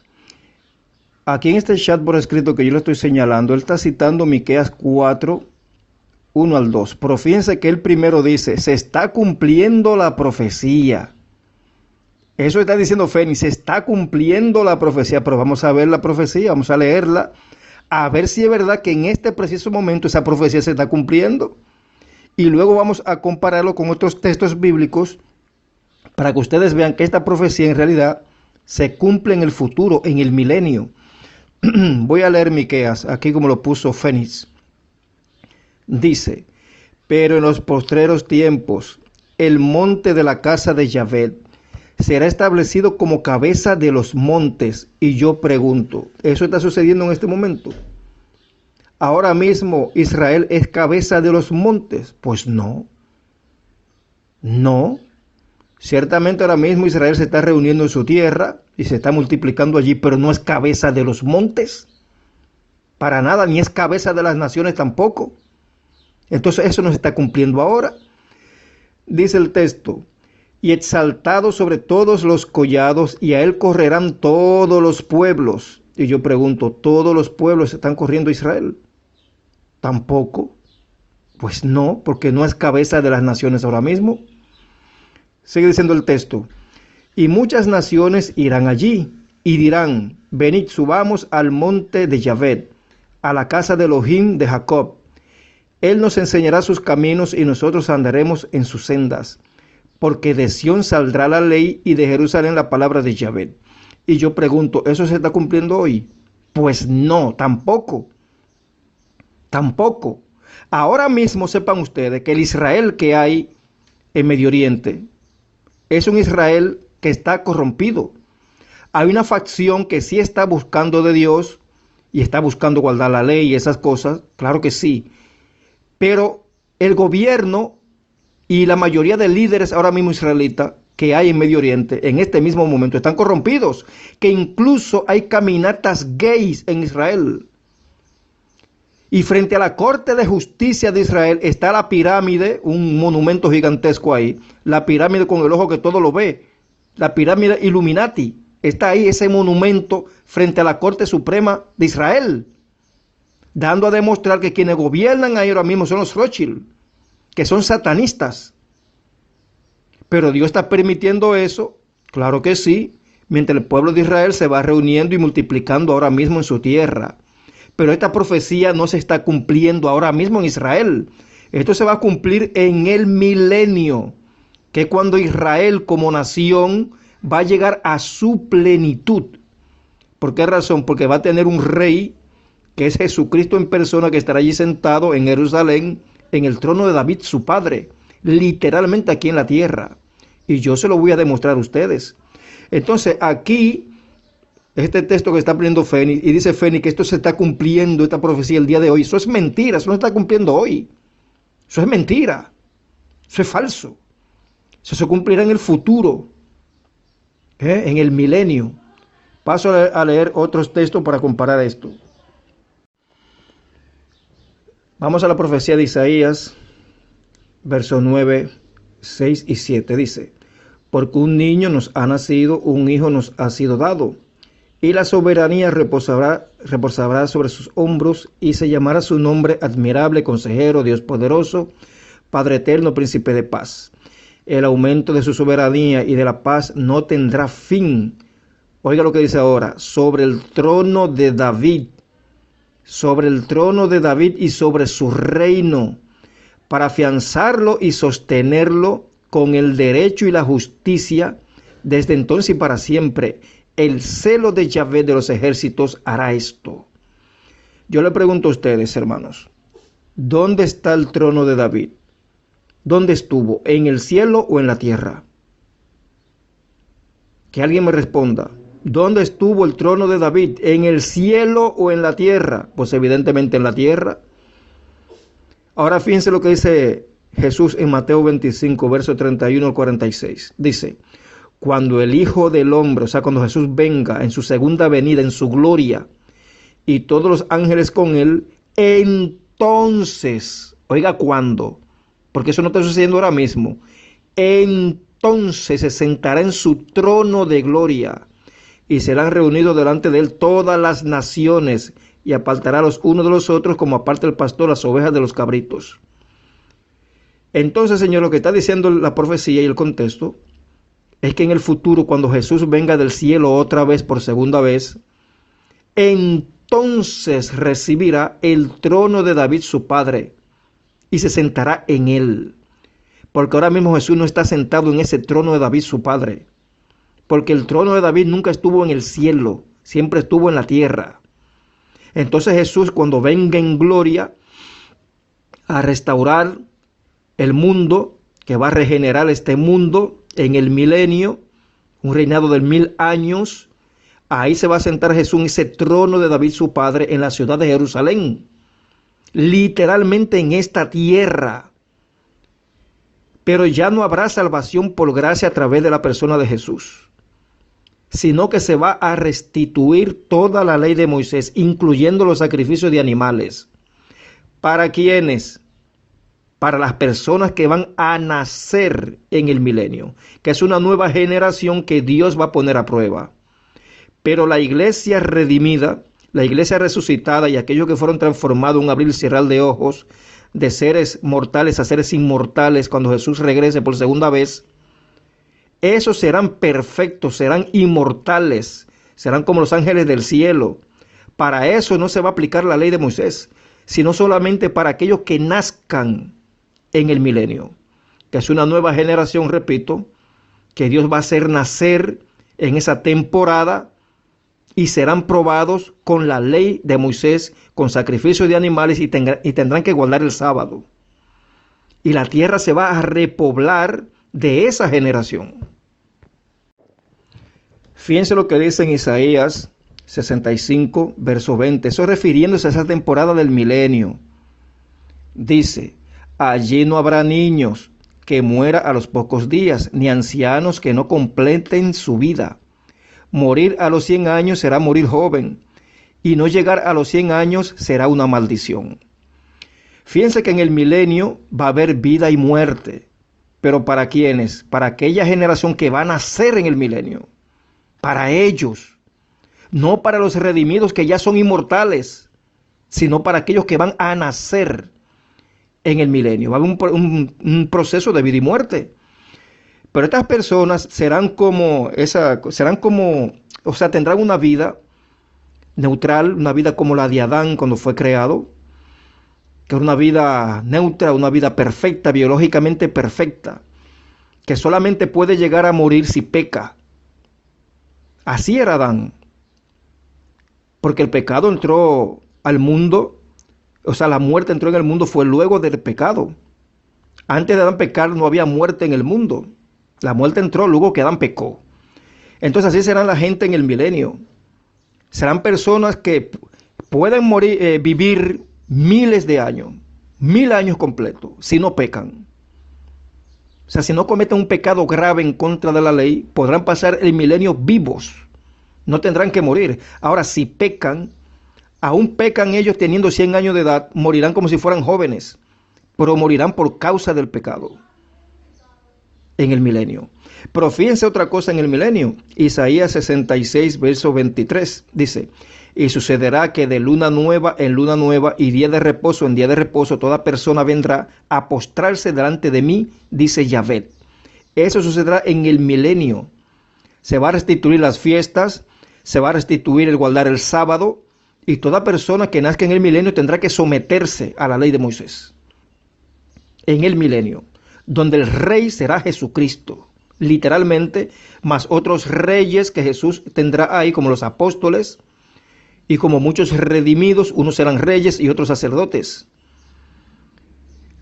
Aquí en este chat por escrito que yo le estoy señalando, él está citando Miqueas 4, 1 al 2. Pero fíjense que él primero dice, se está cumpliendo la profecía. Eso está diciendo Fénix, se está cumpliendo la profecía. Pero vamos a ver la profecía, vamos a leerla, a ver si es verdad que en este preciso momento esa profecía se está cumpliendo. Y luego vamos a compararlo con otros textos bíblicos para que ustedes vean que esta profecía en realidad se cumple en el futuro, en el milenio. Voy a leer Miqueas, aquí como lo puso Fénix. Dice, pero en los postreros tiempos, el monte de la casa de Yahvé será establecido como cabeza de los montes. Y yo pregunto, ¿eso está sucediendo en este momento? ¿Ahora mismo Israel es cabeza de los montes? Pues no. No. Ciertamente ahora mismo Israel se está reuniendo en su tierra y se está multiplicando allí, pero no es cabeza de los montes. Para nada, ni es cabeza de las naciones tampoco. Entonces eso no se está cumpliendo ahora. Dice el texto, y exaltado sobre todos los collados, y a él correrán todos los pueblos. Y yo pregunto, ¿todos los pueblos están corriendo a Israel? Tampoco. Pues no, porque no es cabeza de las naciones ahora mismo. Sigue diciendo el texto, y muchas naciones irán allí, y dirán, venid, subamos al monte de Yahvé, a la casa de Elohim de Jacob. Él nos enseñará sus caminos, y nosotros andaremos en sus sendas. Porque de Sión saldrá la ley, y de Jerusalén la palabra de Yahvé. Y yo pregunto, ¿eso se está cumpliendo hoy? Pues no, tampoco. Tampoco. Ahora mismo sepan ustedes que el Israel que hay en Medio Oriente es un Israel que está corrompido. Hay una facción que sí está buscando de Dios y está buscando guardar la ley y esas cosas, claro que sí. Pero el gobierno y la mayoría de líderes ahora mismo israelitas que hay en Medio Oriente en este mismo momento están corrompidos, que incluso hay caminatas gays en Israel. Y frente a la Corte de Justicia de Israel está la pirámide, un monumento gigantesco ahí, la pirámide con el ojo que todo lo ve, la pirámide Illuminati, está ahí ese monumento frente a la Corte Suprema de Israel, dando a demostrar que quienes gobiernan ahí ahora mismo son los Rothschild, que son satanistas. Pero Dios está permitiendo eso, claro que sí, mientras el pueblo de Israel se va reuniendo y multiplicando ahora mismo en su tierra. Pero esta profecía no se está cumpliendo ahora mismo en Israel. Esto se va a cumplir en el milenio, que es cuando Israel como nación va a llegar a su plenitud. ¿Por qué razón? Porque va a tener un rey, que es Jesucristo en persona, que estará allí sentado en Jerusalén, en el trono de David, su padre, literalmente aquí en la tierra. Y yo se lo voy a demostrar a ustedes. Entonces aquí este texto que está poniendo Fénix, y dice Fénix que esto se está cumpliendo, esta profecía el día de hoy. Eso es mentira, eso no está cumpliendo hoy. Eso es mentira, eso es falso. Eso se cumplirá en el futuro, en el milenio. Paso a leer otros textos para comparar esto. Vamos a la profecía de Isaías, versos 9, 6 y 7. Dice, porque un niño nos ha nacido, un hijo nos ha sido dado, y la soberanía reposará sobre sus hombros, y se llamará su nombre admirable, consejero, Dios poderoso, Padre eterno, príncipe de paz. El aumento de su soberanía y de la paz no tendrá fin. Oiga lo que dice ahora, sobre el trono de David y sobre su reino, para afianzarlo y sostenerlo con el derecho y la justicia Desde entonces y para siempre, el celo de Yahvé de los ejércitos hará esto. Yo le pregunto a ustedes, hermanos, ¿dónde está el trono de David? ¿Dónde estuvo? ¿En el cielo o en la tierra? Que alguien me responda. ¿Dónde estuvo el trono de David? ¿En el cielo o en la tierra? Pues evidentemente en la tierra. Ahora fíjense lo que dice Jesús en Mateo 25, verso 31 al 46. Dice, cuando el Hijo del Hombre, o sea, cuando Jesús venga en su segunda venida, en su gloria, y todos los ángeles con él, entonces, oiga, ¿cuándo? Porque eso no está sucediendo ahora mismo. Entonces se sentará en su trono de gloria y serán reunidos delante de él todas las naciones y apartará a los unos de los otros como aparta el pastor las ovejas de los cabritos. Entonces, Señor, lo que está diciendo la profecía y el contexto es que en el futuro, cuando Jesús venga del cielo otra vez por segunda vez, entonces recibirá el trono de David su padre y se sentará en él. Porque ahora mismo Jesús no está sentado en ese trono de David su padre. Porque el trono de David nunca estuvo en el cielo, siempre estuvo en la tierra. Entonces Jesús, cuando venga en gloria a restaurar el mundo, que va a regenerar este mundo en el milenio, un reinado de 1000 años, ahí se va a sentar Jesús en ese trono de David su padre en la ciudad de Jerusalén. Literalmente en esta tierra. Pero ya no habrá salvación por gracia a través de la persona de Jesús, sino que se va a restituir toda la ley de Moisés, incluyendo los sacrificios de animales. ¿Para quiénes? Para las personas que van a nacer en el milenio, que es una nueva generación que Dios va a poner a prueba. Pero la iglesia redimida, la iglesia resucitada y aquellos que fueron transformados en un abrir y cerrar de ojos, de seres mortales a seres inmortales cuando Jesús regrese por segunda vez, esos serán perfectos, serán inmortales, serán como los ángeles del cielo. Para eso no se va a aplicar la ley de Moisés, sino solamente para aquellos que nazcan en el milenio, que es una nueva generación, repito, que Dios va a hacer nacer en esa temporada y serán probados con la ley de Moisés, con sacrificio de animales y tendrán que guardar el sábado. Y la tierra se va a repoblar de esa generación. Fíjense lo que dice en Isaías 65, verso 20. Eso refiriéndose a esa temporada del milenio. Dice, allí no habrá niños que muera a los pocos días, ni ancianos que no completen su vida. Morir a los 100 años será morir joven, y no llegar a los 100 años será una maldición. Fíjense que en el milenio va a haber vida y muerte. ¿Pero para quiénes? Para aquella generación que va a nacer en el milenio. Para ellos. No para los redimidos que ya son inmortales, sino para aquellos que van a nacer en el milenio. Va a haber un proceso de vida y muerte. Pero estas personas serán como, tendrán una vida neutral, una vida como la de Adán cuando fue creado, que es una vida neutra, una vida perfecta, biológicamente perfecta, que solamente puede llegar a morir si peca. Así era Adán, porque el pecado entró al mundo, la muerte entró en el mundo fue luego del pecado. Antes de Adán pecar no había muerte en el mundo. La muerte entró luego que Adán pecó. Entonces así será la gente en el milenio. Serán personas que pueden vivir miles de años, 1000 años completos, si no pecan. O sea, si no cometen un pecado grave en contra de la ley, podrán pasar el milenio vivos. No tendrán que morir. Ahora, si pecan, aún pecan ellos teniendo 100 años de edad, morirán como si fueran jóvenes, pero morirán por causa del pecado en el milenio. Pero fíjense otra cosa en el milenio. Isaías 66, verso 23, dice, y sucederá que de luna nueva en luna nueva y día de reposo en día de reposo, toda persona vendrá a postrarse delante de mí, dice Yahvé. Eso sucederá en el milenio. Se va a restituir las fiestas, se va a restituir el guardar el sábado, y toda persona que nazca en el milenio tendrá que someterse a la ley de Moisés. En el milenio, donde el rey será Jesucristo. literalmente, más otros reyes que Jesús tendrá ahí, como los apóstoles, y como muchos redimidos, unos serán reyes y otros sacerdotes.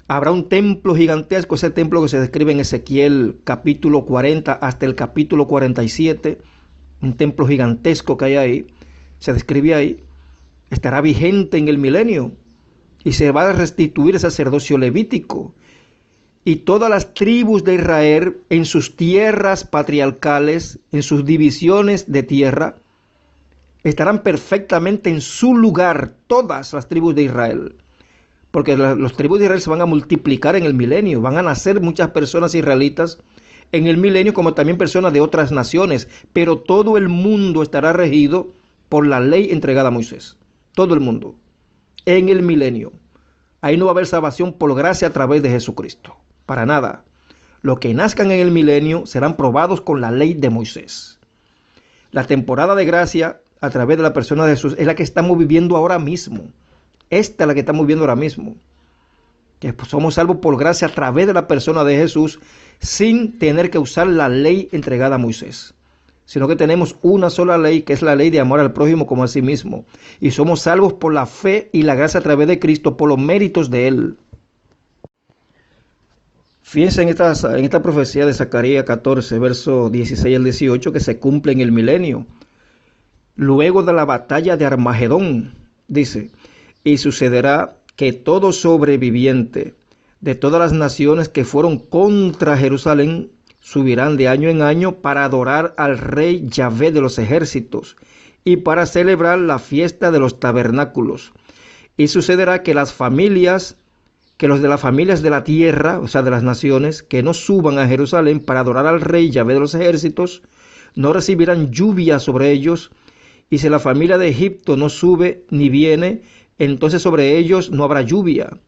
Habrá un templo gigantesco, ese templo que se describe en Ezequiel capítulo 40 hasta el capítulo 47, un templo gigantesco que hay ahí, se describe ahí, estará vigente en el milenio y se va a restituir el sacerdocio levítico. Y todas las tribus de Israel en sus tierras patriarcales, en sus divisiones de tierra, estarán perfectamente en su lugar, todas las tribus de Israel. Porque los tribus de Israel se van a multiplicar en el milenio, van a nacer muchas personas israelitas en el milenio, como también personas de otras naciones, pero todo el mundo estará regido por la ley entregada a Moisés. Todo el mundo, en el milenio. Ahí no va a haber salvación por gracia a través de Jesucristo. Para nada. Los que nazcan en el milenio serán probados con la ley de Moisés. La temporada de gracia a través de la persona de Jesús es la que estamos viviendo ahora mismo. Esta es la que estamos viviendo ahora mismo. Que somos salvos por gracia a través de la persona de Jesús sin tener que usar la ley entregada a Moisés. Sino que tenemos una sola ley, que es la ley de amor al prójimo como a sí mismo. Y somos salvos por la fe y la gracia a través de Cristo, por los méritos de Él. Fíjense en esta profecía de Zacarías 14, verso 16 al 18, que se cumple en el milenio. Luego de la batalla de Armagedón, dice, y sucederá que todo sobreviviente de todas las naciones que fueron contra Jerusalén subirán de año en año para adorar al rey Yahvé de los ejércitos y para celebrar la fiesta de los tabernáculos. Y sucederá que los de las familias de la tierra, o sea, de las naciones, que no suban a Jerusalén para adorar al rey Yahvé de los ejércitos, no recibirán lluvia sobre ellos, y si la familia de Egipto no sube ni viene, entonces sobre ellos no habrá lluvia.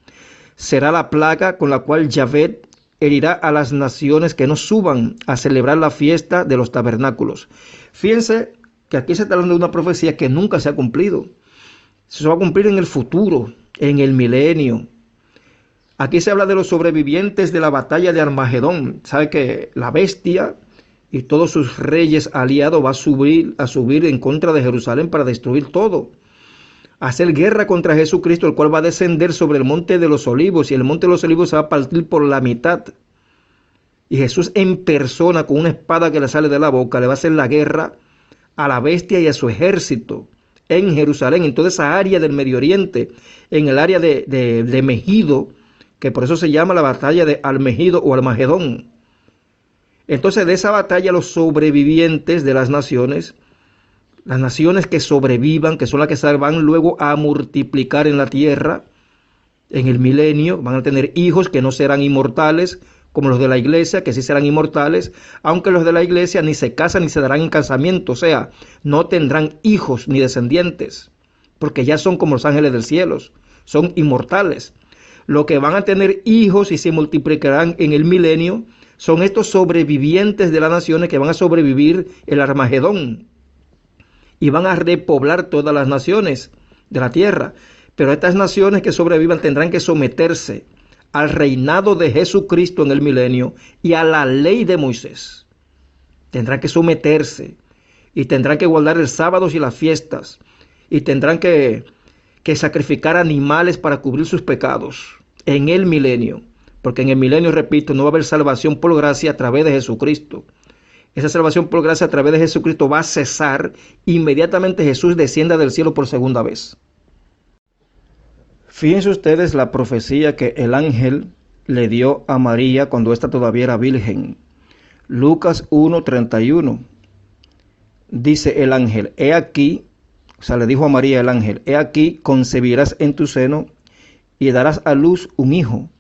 Será la plaga con la cual Yahvé herirá a las naciones que no suban a celebrar la fiesta de los tabernáculos. Fíjense que aquí se está hablando de una profecía que nunca se ha cumplido. Se va a cumplir en el futuro, en el milenio. Aquí se habla de los sobrevivientes de la batalla de Armagedón. Sabe que la bestia y todos sus reyes aliados va a subir en contra de Jerusalén para destruir todo. Hacer guerra contra Jesucristo, el cual va a descender sobre el monte de los olivos, y el monte de los olivos se va a partir por la mitad. Y Jesús en persona, con una espada que le sale de la boca, le va a hacer la guerra a la bestia y a su ejército en Jerusalén, en toda esa área del Medio Oriente, en el área de Megido, que por eso se llama la batalla de Almegido o Almagedón. Entonces, de esa batalla, los sobrevivientes de las naciones que sobrevivan, que son las que se van luego a multiplicar en la tierra, en el milenio, van a tener hijos que no serán inmortales, como los de la iglesia, que sí serán inmortales, aunque los de la iglesia ni se casan ni se darán en casamiento, o sea, no tendrán hijos ni descendientes, porque ya son como los ángeles del cielo, son inmortales. Los que van a tener hijos y se multiplicarán en el milenio son estos sobrevivientes de las naciones que van a sobrevivir el Armagedón y van a repoblar todas las naciones de la tierra. Pero estas naciones que sobrevivan tendrán que someterse al reinado de Jesucristo en el milenio y a la ley de Moisés. Tendrán que someterse y tendrán que guardar el sábado y las fiestas y tendrán que sacrificar animales para cubrir sus pecados en el milenio, porque en el milenio, repito, no va a haber salvación por gracia a través de Jesucristo. Esa salvación por gracia a través de Jesucristo va a cesar inmediatamente Jesús descienda del cielo por segunda vez. Fíjense ustedes la profecía que el ángel le dio a María cuando ésta todavía era virgen. Lucas 1:31. Dice el ángel, he aquí, o sea, le dijo a María el ángel, he aquí, concebirás en tu seno y darás a luz un hijo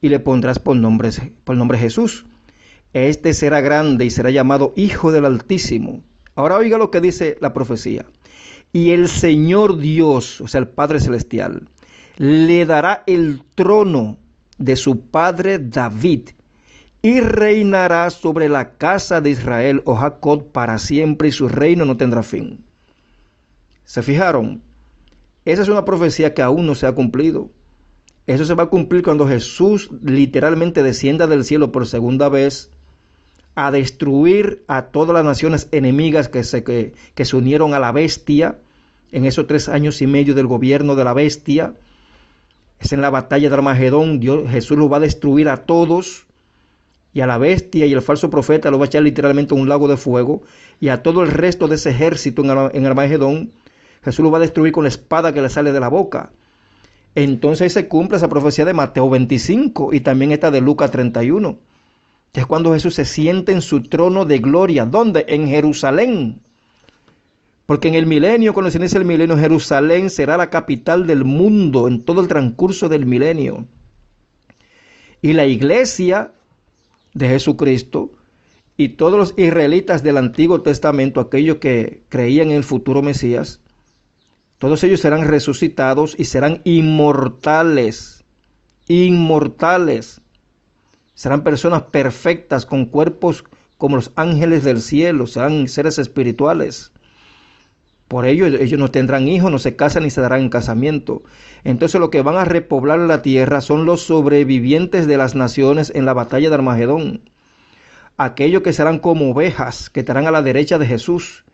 y le pondrás por nombre Jesús. Este será grande y será llamado Hijo del Altísimo. Ahora oiga lo que dice la profecía. Y el Señor Dios, o sea, el Padre Celestial, le dará el trono de su padre David y reinará sobre la casa de Israel o Jacob para siempre, y su reino no tendrá fin. ¿Se fijaron? Esa es una profecía que aún no se ha cumplido. Eso se va a cumplir cuando Jesús literalmente descienda del cielo por segunda vez a destruir a todas las naciones enemigas que se unieron a la bestia en esos 3 años y medio del gobierno de la bestia. Es en la batalla de Armagedón. Jesús los va a destruir a todos, y a la bestia y el falso profeta lo va a echar literalmente a un lago de fuego, y a todo el resto de ese ejército en Armagedón Jesús lo va a destruir con la espada que le sale de la boca. Entonces se cumple esa profecía de Mateo 25 y también esta de Lucas 31. Es cuando Jesús se siente en su trono de gloria. ¿Dónde? En Jerusalén. Porque en el milenio, cuando se inicia el milenio, Jerusalén será la capital del mundo en todo el transcurso del milenio. Y la iglesia de Jesucristo y todos los israelitas del Antiguo Testamento, aquellos que creían en el futuro Mesías, todos ellos serán resucitados y serán inmortales. Inmortales. Serán personas perfectas con cuerpos como los ángeles del cielo. Serán seres espirituales. Por ello ellos no tendrán hijos, no se casan ni se darán en casamiento. Entonces lo que van a repoblar la tierra son los sobrevivientes de las naciones en la batalla de Armagedón. Aquellos que serán como ovejas, que estarán a la derecha de Jesús.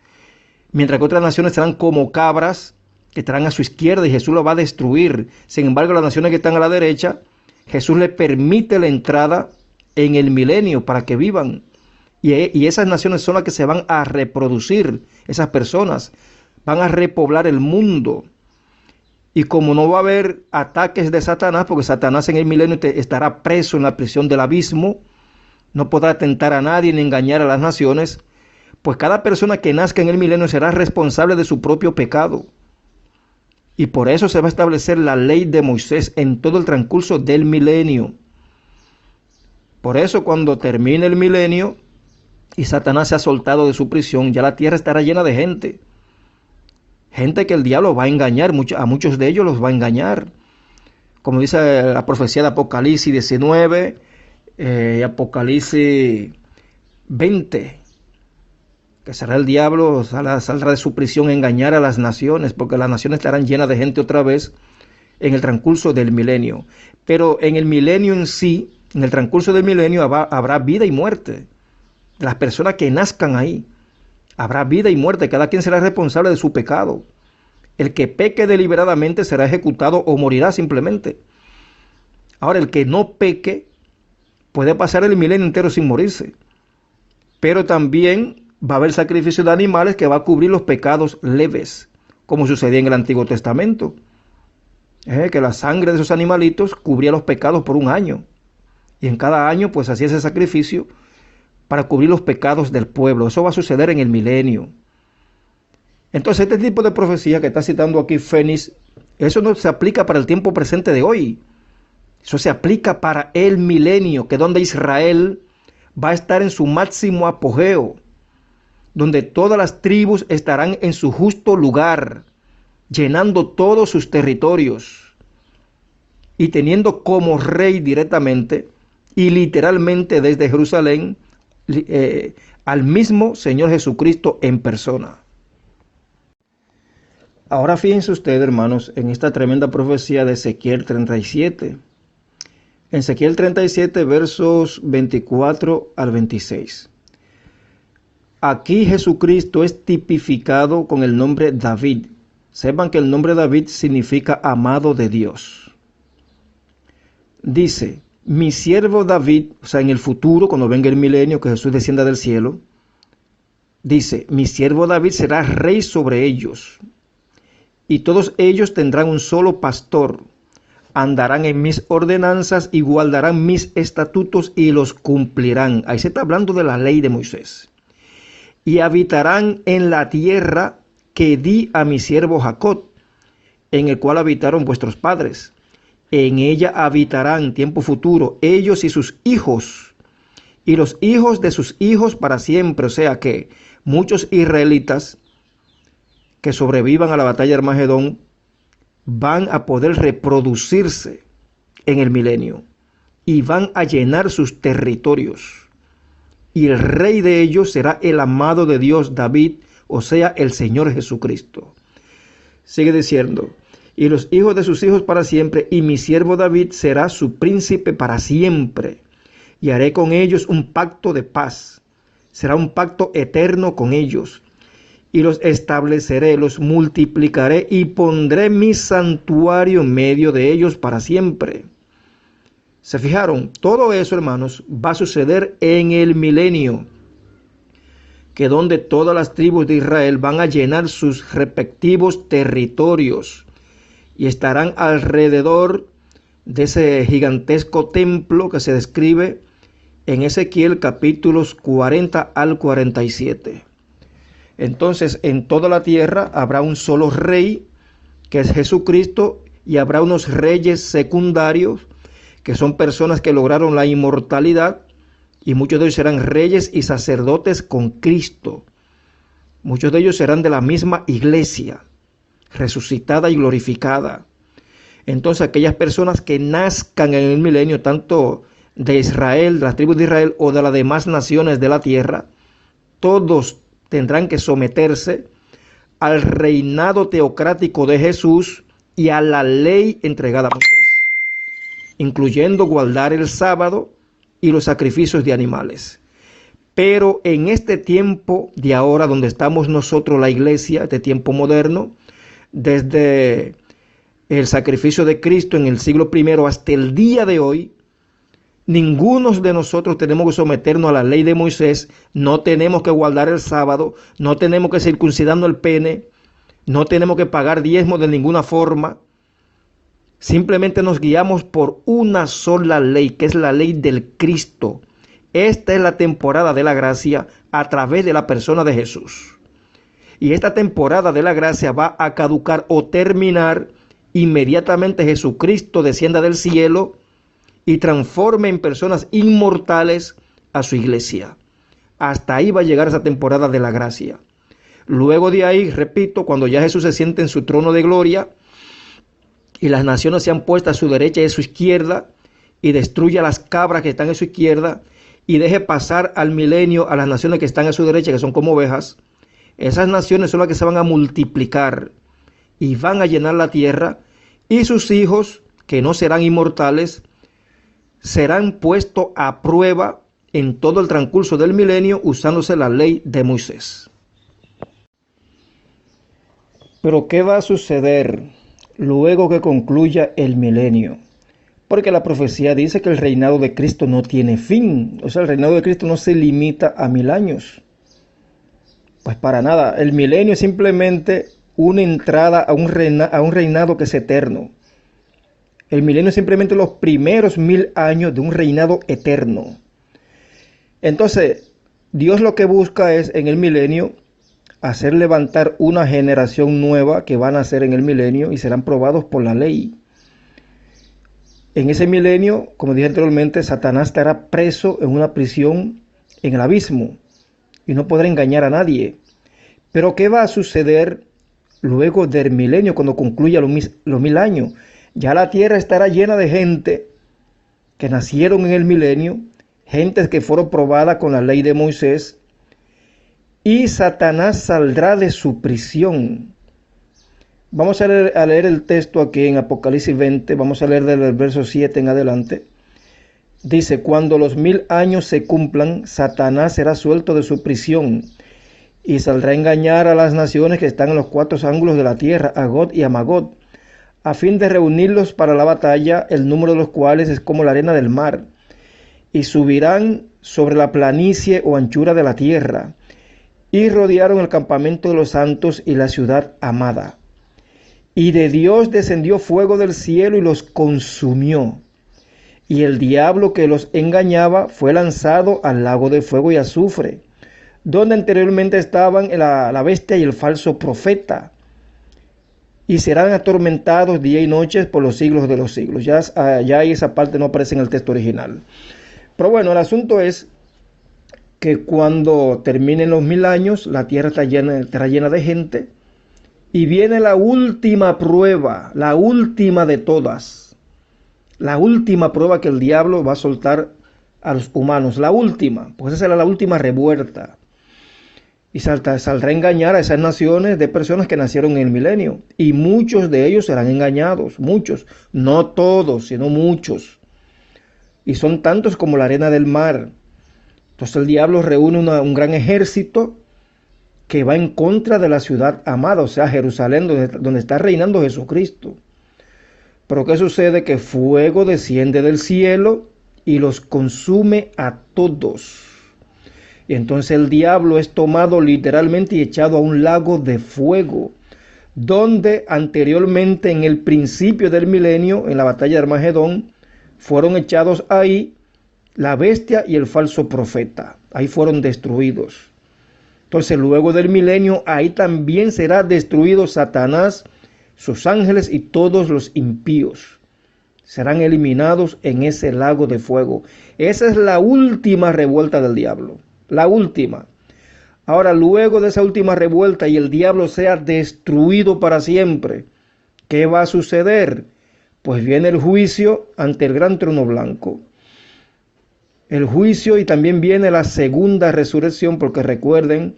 Mientras que otras naciones serán como cabras, que estarán a su izquierda y Jesús lo va a destruir. Sin embargo, las naciones que están a la derecha, Jesús les permite la entrada en el milenio para que vivan. Y esas naciones son las que se van a reproducir. Esas personas van a repoblar el mundo. Y como no va a haber ataques de Satanás, porque Satanás en el milenio estará preso en la prisión del abismo, no podrá tentar a nadie ni engañar a las naciones, pues cada persona que nazca en el milenio será responsable de su propio pecado. Y por eso se va a establecer la ley de Moisés en todo el transcurso del milenio. Por eso cuando termine el milenio y Satanás se ha soltado de su prisión, ya la tierra estará llena de gente. Gente que el diablo va a engañar, a muchos de ellos los va a engañar. Como dice la profecía de Apocalipsis 19, Apocalipsis 20. Que será el diablo, saldrá de su prisión a engañar a las naciones, porque las naciones estarán llenas de gente otra vez en el transcurso del milenio. Pero en el milenio en sí, en el transcurso del milenio habrá vida y muerte. Las personas que nazcan ahí, habrá vida y muerte, cada quien será responsable de su pecado. El que peque deliberadamente será ejecutado o morirá simplemente. Ahora, el que no peque puede pasar el milenio entero sin morirse. Pero también va a haber sacrificio de animales que va a cubrir los pecados leves, como sucedía en el Antiguo Testamento. Que la sangre de esos animalitos cubría los pecados por un año. Y en cada año pues hacía ese sacrificio para cubrir los pecados del pueblo. Eso va a suceder en el milenio. Entonces este tipo de profecía que está citando aquí Fénix, eso no se aplica para el tiempo presente de hoy. Eso se aplica para el milenio, que es donde Israel va a estar en su máximo apogeo, donde todas las tribus estarán en su justo lugar, llenando todos sus territorios y teniendo como rey directamente y literalmente desde Jerusalén al mismo Señor Jesucristo en persona. Ahora fíjense ustedes, hermanos, en esta tremenda profecía de Ezequiel 37. En Ezequiel 37, versos 24 al 26. Aquí Jesucristo es tipificado con el nombre David. Sepan que el nombre David significa amado de Dios. Dice, mi siervo David, o sea, en el futuro, cuando venga el milenio, que Jesús descienda del cielo, dice, mi siervo David será rey sobre ellos, y todos ellos tendrán un solo pastor, andarán en mis ordenanzas y guardarán mis estatutos y los cumplirán. Ahí se está hablando de la ley de Moisés. Y habitarán en la tierra que di a mi siervo Jacob, en el cual habitaron vuestros padres. En ella habitarán, tiempo futuro, ellos y sus hijos, y los hijos de sus hijos para siempre. O sea que muchos israelitas que sobrevivan a la batalla de Armagedón van a poder reproducirse en el milenio y van a llenar sus territorios. Y el rey de ellos será el amado de Dios David, o sea, el Señor Jesucristo. Sigue diciendo, y los hijos de sus hijos para siempre, y mi siervo David será su príncipe para siempre. Y haré con ellos un pacto de paz, Será un pacto eterno con ellos. Y los estableceré, los multiplicaré y pondré mi santuario en medio de ellos para siempre. ¿Se fijaron? Todo eso, hermanos, va a suceder en el milenio, que donde todas las tribus de Israel van a llenar sus respectivos territorios y estarán alrededor de ese gigantesco templo que se describe en Ezequiel capítulos 40 al 47. Entonces, en toda la tierra habrá un solo rey, que es Jesucristo, y habrá unos reyes secundarios, que son personas que lograron la inmortalidad, y muchos de ellos serán reyes y sacerdotes con Cristo. Muchos de ellos serán de la misma iglesia, resucitada y glorificada. Entonces, aquellas personas que nazcan en el milenio, tanto de Israel, de las tribus de Israel, o de las demás naciones de la tierra, todos tendrán que someterse al reinado teocrático de Jesús y a la ley entregada a Moisés, incluyendo guardar el sábado y los sacrificios de animales. Pero en este tiempo de ahora, donde estamos nosotros, la iglesia, este tiempo moderno, desde el sacrificio de Cristo en el siglo I hasta el día de hoy, ninguno de nosotros tenemos que someternos a la ley de Moisés, no tenemos que guardar el sábado, no tenemos que circuncidarnos el pene, no tenemos que pagar diezmos de ninguna forma. Simplemente nos guiamos por una sola ley, que es la ley del Cristo. Esta es la temporada de la gracia a través de la persona de Jesús. Y esta temporada de la gracia va a caducar o terminar inmediatamente Jesucristo descienda del cielo y transforme en personas inmortales a su iglesia. Hasta ahí va a llegar esa temporada de la gracia. Luego de ahí, repito, cuando ya Jesús se siente en su trono de gloria y las naciones se han puesto a su derecha y a su izquierda, y destruya las cabras que están a su izquierda y deje pasar al milenio a las naciones que están a su derecha, que son como ovejas, esas naciones son las que se van a multiplicar y van a llenar la tierra, y sus hijos, que no serán inmortales, serán puestos a prueba en todo el transcurso del milenio usándose la ley de Moisés. Pero ¿qué va a suceder luego que concluya el milenio? Porque la profecía dice que el reinado de Cristo no tiene fin. O sea, el reinado de Cristo no se limita a 1000 años. Pues para nada. El milenio es simplemente una entrada a un reinado que es eterno. El milenio es simplemente los primeros 1000 años de un reinado eterno. Entonces, Dios lo que busca es en el milenio hacer levantar una generación nueva que van a nacer en el milenio y serán probados por la ley. En ese milenio, como dije anteriormente, Satanás estará preso en una prisión en el abismo y no podrá engañar a nadie. Pero ¿qué va a suceder luego del milenio, cuando concluya los 1000 años? Ya la tierra estará llena de gente que nacieron en el milenio, gentes que fueron probadas con la ley de Moisés, y Satanás saldrá de su prisión. Vamos a leer el texto aquí en Apocalipsis 20, vamos a leer del verso 7 en adelante. Dice: cuando los 1000 años se cumplan, Satanás será suelto de su prisión y saldrá a engañar a las naciones que están en los 4 ángulos de la tierra, a Gog y a Magog, a fin de reunirlos para la batalla, el número de los cuales es como la arena del mar, y subirán sobre la planicie o anchura de la tierra, y rodearon el campamento de los santos y la ciudad amada. Y de Dios descendió fuego del cielo y los consumió. Y el diablo que los engañaba fue lanzado al lago de fuego y azufre, donde anteriormente estaban la bestia y el falso profeta. Y serán atormentados día y noche por los siglos de los siglos. Ya esa parte no aparece en el texto original. Pero bueno, el asunto es que cuando terminen los 1000 años, la tierra estará llena de gente. Y viene la última prueba, la última de todas. La última prueba que el diablo va a soltar a los humanos. La última, pues esa será la última revuelta. Y saldrá a engañar a esas naciones de personas que nacieron en el milenio. Y muchos de ellos serán engañados, muchos. No todos, sino muchos. Y son tantos como la arena del mar. Entonces el diablo reúne un gran ejército que va en contra de la ciudad amada, o sea, Jerusalén, donde está reinando Jesucristo. Pero ¿qué sucede? Que fuego desciende del cielo y los consume a todos. Y entonces el diablo es tomado literalmente y echado a un lago de fuego, donde anteriormente en el principio del milenio, en la batalla de Armagedón, fueron echados ahí la bestia y el falso profeta. Ahí fueron destruidos. Entonces luego del milenio, ahí también será destruido Satanás, sus ángeles y todos los impíos. Serán eliminados en ese lago de fuego. Esa es la última revuelta del diablo. La última. Ahora, luego de esa última revuelta y el diablo sea destruido para siempre, ¿qué va a suceder? Pues viene el juicio ante el gran trono blanco. El juicio, y también viene la segunda resurrección, porque recuerden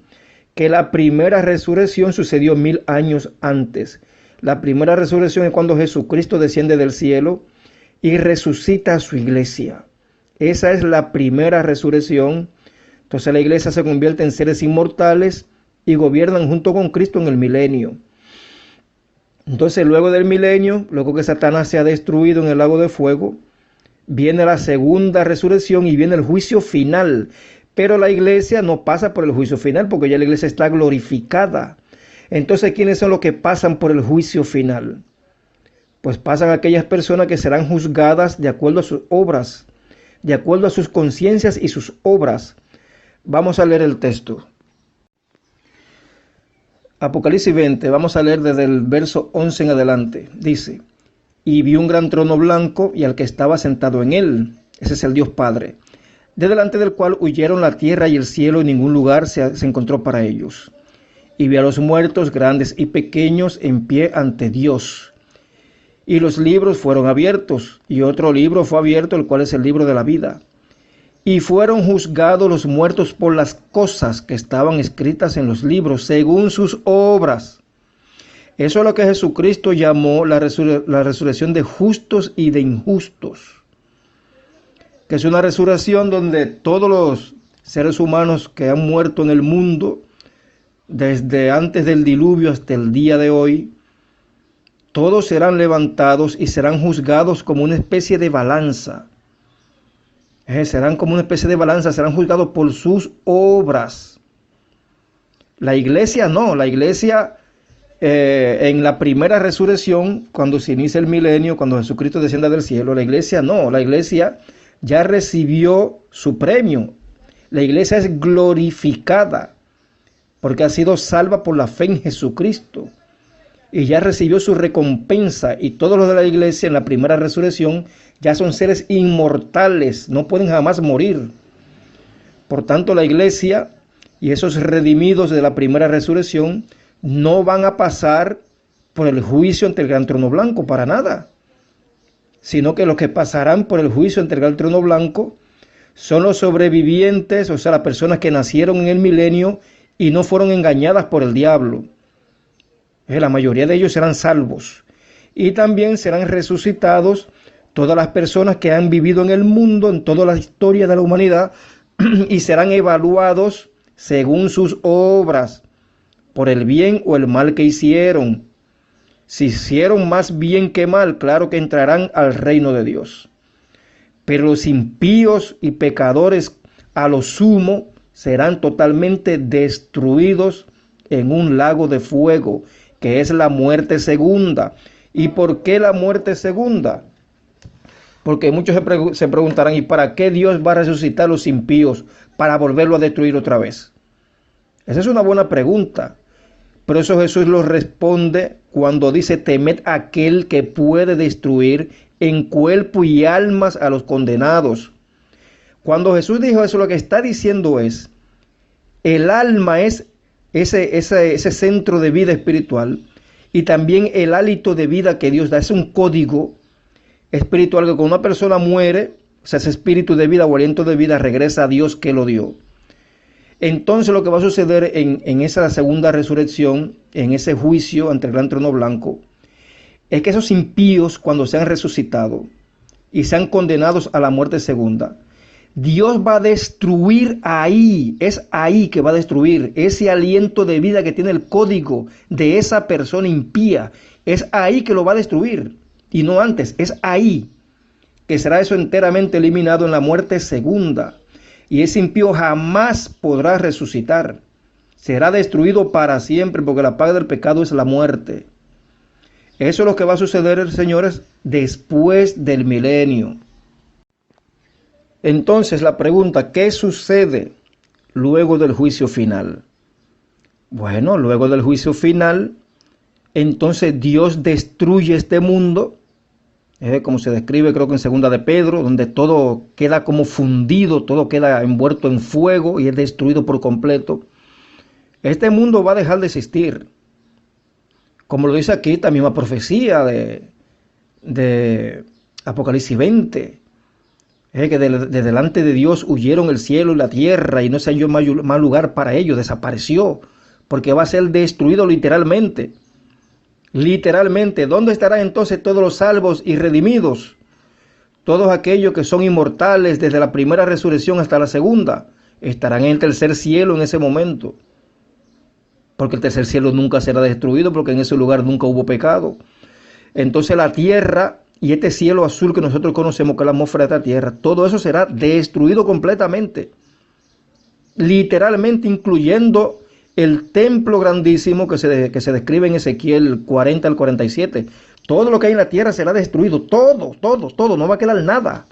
que la primera resurrección sucedió 1000 años antes. La primera resurrección es cuando Jesucristo desciende del cielo y resucita a su iglesia. Esa es la primera resurrección. Entonces la iglesia se convierte en seres inmortales y gobiernan junto con Cristo en el milenio. Entonces luego del milenio, luego que Satanás se ha destruido en el lago de fuego, viene la segunda resurrección y viene el juicio final. Pero la iglesia no pasa por el juicio final porque ya la iglesia está glorificada. Entonces, ¿quiénes son los que pasan por el juicio final? Pues pasan aquellas personas que serán juzgadas de acuerdo a sus obras, de acuerdo a sus conciencias y sus obras. Vamos a leer el texto. Apocalipsis 20, vamos a leer desde el verso 11 en adelante. Dice: y vi un gran trono blanco y al que estaba sentado en él. Ese es el Dios Padre. De delante del cual huyeron la tierra y el cielo, y ningún lugar se encontró para ellos. Y vi a los muertos, grandes y pequeños, en pie ante Dios. Y los libros fueron abiertos, y otro libro fue abierto, el cual es el libro de la vida. Y fueron juzgados los muertos por las cosas que estaban escritas en los libros, según sus obras. Eso es lo que Jesucristo llamó la resurrección de justos y de injustos. Que es una resurrección donde todos los seres humanos que han muerto en el mundo, desde antes del diluvio hasta el día de hoy, todos serán levantados y serán juzgados como una especie de balanza. Serán como una especie de balanza, serán juzgados por sus obras. La iglesia no, la iglesia en la primera resurrección, cuando se inicia el milenio, cuando Jesucristo descienda del cielo, la iglesia no, la iglesia ya recibió su premio. La iglesia es glorificada porque ha sido salva por la fe en Jesucristo y ya recibió su recompensa, y todos los de la iglesia en la primera resurrección ya son seres inmortales, no pueden jamás morir. Por tanto, la iglesia y esos redimidos de la primera resurrección no van a pasar por el juicio ante el gran trono blanco para nada, sino que los que pasarán por el juicio ante el gran trono blanco son los sobrevivientes, o sea, las personas que nacieron en el milenio y no fueron engañadas por el diablo. La mayoría de ellos serán salvos, y también serán resucitados todas las personas que han vivido en el mundo, en toda la historia de la humanidad, y serán evaluados según sus obras, por el bien o el mal que hicieron. Si hicieron más bien que mal, claro que entrarán al reino de Dios. Pero los impíos y pecadores a lo sumo serán totalmente destruidos en un lago de fuego, que es la muerte segunda. ¿Y por qué la muerte segunda? Porque muchos se preguntarán, ¿y para qué Dios va a resucitar a los impíos? Para volverlo a destruir otra vez. Esa es una buena pregunta. Pero eso Jesús lo responde cuando dice: temed a aquel que puede destruir en cuerpo y almas a los condenados. Cuando Jesús dijo eso, lo que está diciendo es: el alma es ese centro de vida espiritual, y también el hálito de vida que Dios da. Es un código espiritual que cuando una persona muere, o sea, ese espíritu de vida o aliento de vida regresa a Dios que lo dio. Entonces lo que va a suceder en esa segunda resurrección, en ese juicio ante el gran trono blanco, es que esos impíos, cuando sean resucitados y sean condenados a la muerte segunda, Dios va a destruir ahí, es ahí que va a destruir ese aliento de vida que tiene el código de esa persona impía. Es ahí que lo va a destruir y no antes, es ahí que será eso enteramente eliminado en la muerte segunda. Y ese impío jamás podrá resucitar. Será destruido para siempre porque la paga del pecado es la muerte. Eso es lo que va a suceder, señores, después del milenio. Entonces la pregunta, ¿qué sucede luego del juicio final? Bueno, luego del juicio final, entonces Dios destruye este mundo, como se describe creo que en segunda de Pedro, donde todo queda como fundido, todo queda envuelto en fuego y es destruido por completo. Este mundo va a dejar de existir. Como lo dice aquí esta misma profecía de Apocalipsis 20. Que de delante de Dios huyeron el cielo y la tierra y no se halló más lugar para ellos, desapareció, porque va a ser destruido literalmente. Literalmente, ¿dónde estarán entonces todos los salvos y redimidos? Todos aquellos que son inmortales desde la primera resurrección hasta la segunda, estarán en el tercer cielo en ese momento. Porque el tercer cielo nunca será destruido, porque en ese lugar nunca hubo pecado. Entonces la tierra y este cielo azul que nosotros conocemos, que es la atmósfera de esta tierra, todo eso será destruido completamente. Literalmente, incluyendo el templo grandísimo que se describe en Ezequiel 40 al 47. Todo lo que hay en la tierra será destruido. Todo, no va a quedar nada.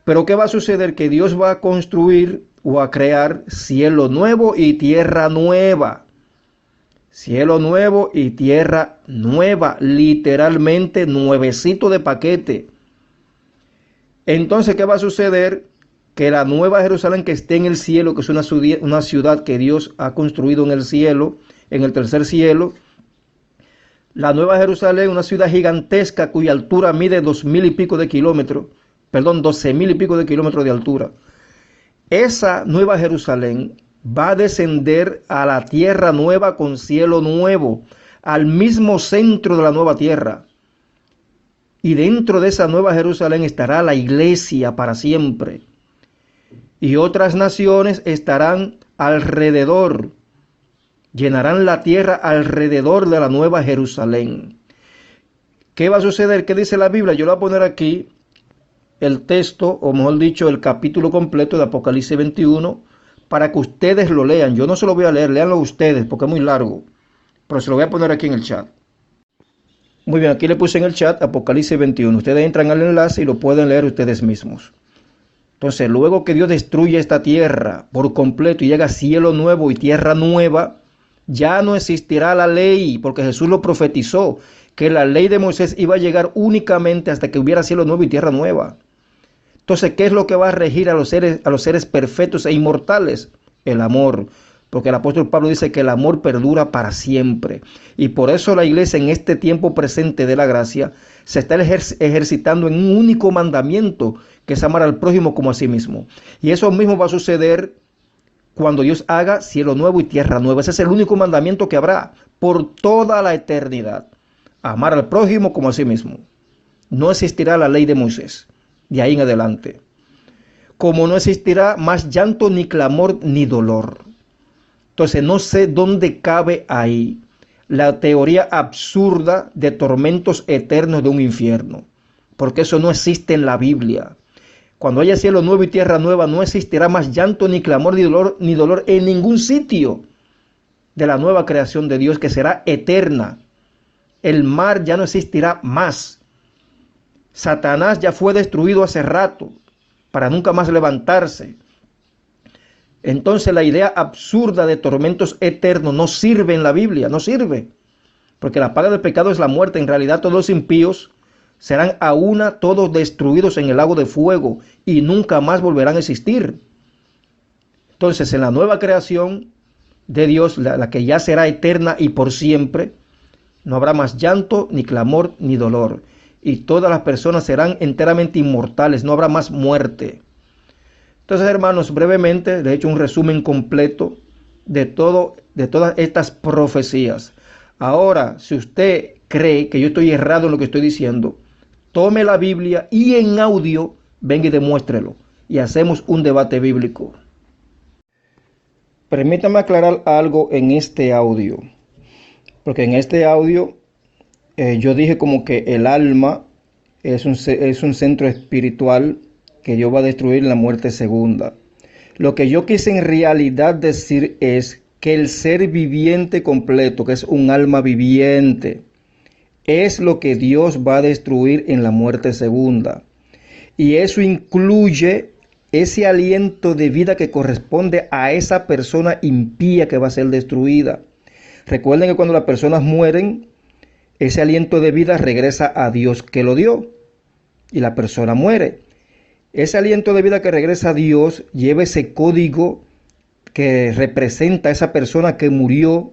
Pero ¿qué va a suceder? Que Dios va a construir o a crear cielo nuevo y tierra nueva. Cielo nuevo y tierra nueva, literalmente nuevecito de paquete. Entonces, ¿qué va a suceder? Que la nueva Jerusalén que esté en el cielo, que es una ciudad que Dios ha construido en el cielo, en el tercer cielo. La nueva Jerusalén, una ciudad gigantesca cuya altura mide 2,000 y pico de kilómetros, 12,000 y pico de kilómetros de altura. Esa nueva Jerusalén va a descender a la tierra nueva con cielo nuevo, al mismo centro de la nueva tierra. Y dentro de esa nueva Jerusalén estará la iglesia para siempre. Y otras naciones estarán alrededor, llenarán la tierra alrededor de la nueva Jerusalén. ¿Qué va a suceder? ¿Qué dice la Biblia? Yo le voy a poner aquí el texto, o mejor dicho, el capítulo completo de Apocalipsis 21, para que ustedes lo lean. Yo no se lo voy a leer, léanlo ustedes, porque es muy largo. Pero se lo voy a poner aquí en el chat. Muy bien, aquí le puse en el chat Apocalipsis 21. Ustedes entran al enlace y lo pueden leer ustedes mismos. Entonces, luego que Dios destruye esta tierra por completo y llega cielo nuevo y tierra nueva, ya no existirá la ley, porque Jesús lo profetizó, que la ley de Moisés iba a llegar únicamente hasta que hubiera cielo nuevo y tierra nueva. Entonces, ¿qué es lo que va a regir a los seres perfectos e inmortales? El amor. Porque el apóstol Pablo dice que el amor perdura para siempre. Y por eso la iglesia en este tiempo presente de la gracia se está ejercitando en un único mandamiento, que es amar al prójimo como a sí mismo. Y eso mismo va a suceder cuando Dios haga cielo nuevo y tierra nueva. Ese es el único mandamiento que habrá por toda la eternidad. Amar al prójimo como a sí mismo. No existirá la ley de Moisés de ahí en adelante. Como no existirá más llanto, ni clamor, ni dolor. Entonces no sé dónde cabe ahí la teoría absurda de tormentos eternos de un infierno. Porque eso no existe en la Biblia. Cuando haya cielo nuevo y tierra nueva, no existirá más llanto, ni clamor, ni dolor en ningún sitio de la nueva creación de Dios, que será eterna. El mar ya no existirá más. Satanás ya fue destruido hace rato, para nunca más levantarse. Entonces la idea absurda de tormentos eternos no sirve en la Biblia, no sirve. Porque la paga del pecado es la muerte. En realidad todos los impíos serán a una todos destruidos en el lago de fuego y nunca más volverán a existir. Entonces en la nueva creación de Dios, la que ya será eterna y por siempre, no habrá más llanto, ni clamor, ni dolor. Y todas las personas serán enteramente inmortales, no habrá más muerte. Entonces, hermanos, brevemente, de hecho, un resumen completo de todas estas profecías. Ahora, si usted cree que yo estoy errado en lo que estoy diciendo, tome la Biblia y en audio, venga y demuéstrelo. y hacemos un debate bíblico. Permítame aclarar algo en este audio, porque en este audio yo dije como que el alma es un centro espiritual que Dios va a destruir en la muerte segunda. Lo que yo quise en realidad decir es que el ser viviente completo, que es un alma viviente, es lo que Dios va a destruir en la muerte segunda. Y eso incluye ese aliento de vida que corresponde a esa persona impía que va a ser destruida. Recuerden que cuando las personas mueren, ese aliento de vida regresa a Dios que lo dio y la persona muere. Ese aliento de vida que regresa a Dios lleva ese código que representa a esa persona que murió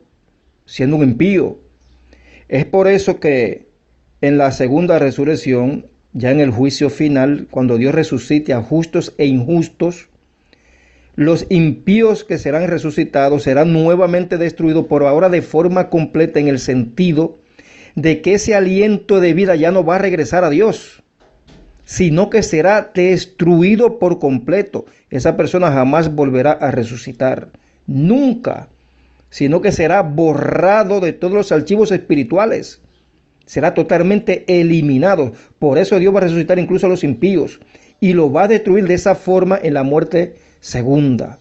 siendo un impío. Es por eso que en la segunda resurrección, ya en el juicio final, cuando Dios resucite a justos e injustos, los impíos que serán resucitados serán nuevamente destruidos, por ahora de forma completa, en el sentido de que ese aliento de vida ya no va a regresar a Dios, sino que será destruido por completo. Esa persona jamás volverá a resucitar, nunca, sino que será borrado de todos los archivos espirituales. Será totalmente eliminado. Por eso Dios va a resucitar incluso a los impíos y lo va a destruir de esa forma en la muerte segunda.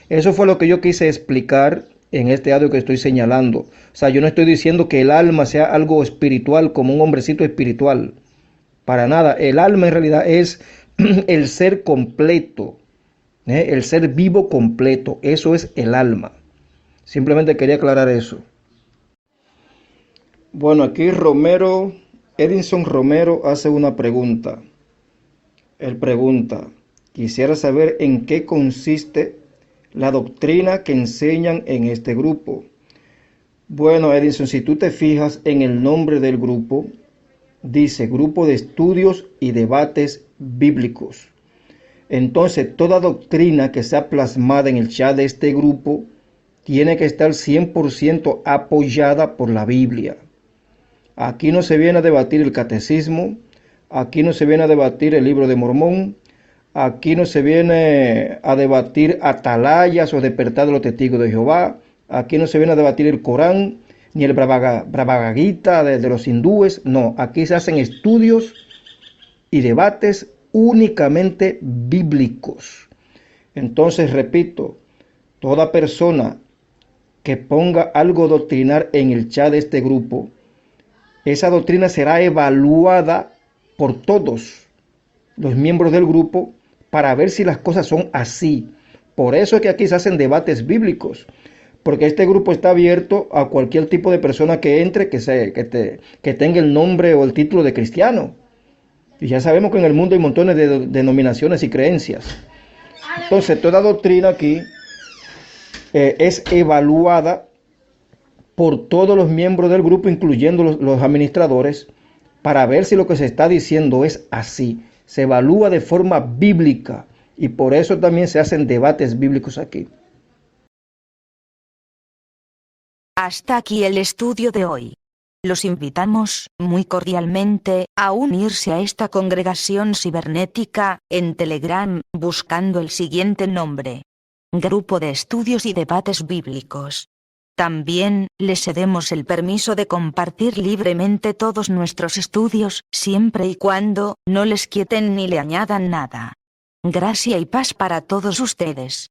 Eso fue lo que yo quise explicar en este audio que estoy señalando. O sea, yo no estoy diciendo que el alma sea algo espiritual, como un hombrecito espiritual. Para nada. El alma en realidad es el ser completo, el ser vivo completo. Eso es el alma. Simplemente quería aclarar eso. Bueno, aquí Edinson Romero hace una pregunta. Él pregunta: quisiera saber en qué consiste la doctrina que enseñan en este grupo. Bueno, Edinson, si tú te fijas en el nombre del grupo, dice Grupo de Estudios y Debates Bíblicos. Entonces, toda doctrina que sea plasmada en el chat de este grupo tiene que estar 100% apoyada por la Biblia. Aquí no se viene a debatir el catecismo, aquí no se viene a debatir el libro de Mormón, aquí no se viene a debatir atalayas o despertar de los testigos de Jehová, aquí no se viene a debatir el Corán, ni el Bhagavad Gita de los hindúes. No, aquí se hacen estudios y debates únicamente bíblicos. Entonces, repito, toda persona que ponga algo doctrinar en el chat de este grupo, esa doctrina será evaluada por todos los miembros del grupo para ver si las cosas son así. Por eso es que aquí se hacen debates bíblicos, porque este grupo está abierto a cualquier tipo de persona que entre, que tenga el nombre o el título de cristiano. Y ya sabemos que en el mundo hay montones de denominaciones y creencias. Entonces, toda doctrina aquí es evaluada por todos los miembros del grupo, incluyendo los administradores, para ver si lo que se está diciendo es así. Se evalúa de forma bíblica y por eso también se hacen debates bíblicos aquí. Hasta aquí el estudio de hoy. Los invitamos, muy cordialmente, a unirse a esta congregación cibernética, en Telegram, buscando el siguiente nombre: Grupo de Estudios y Debates Bíblicos. También, les cedemos el permiso de compartir libremente todos nuestros estudios, siempre y cuando no les quiten ni le añadan nada. Gracia y paz para todos ustedes.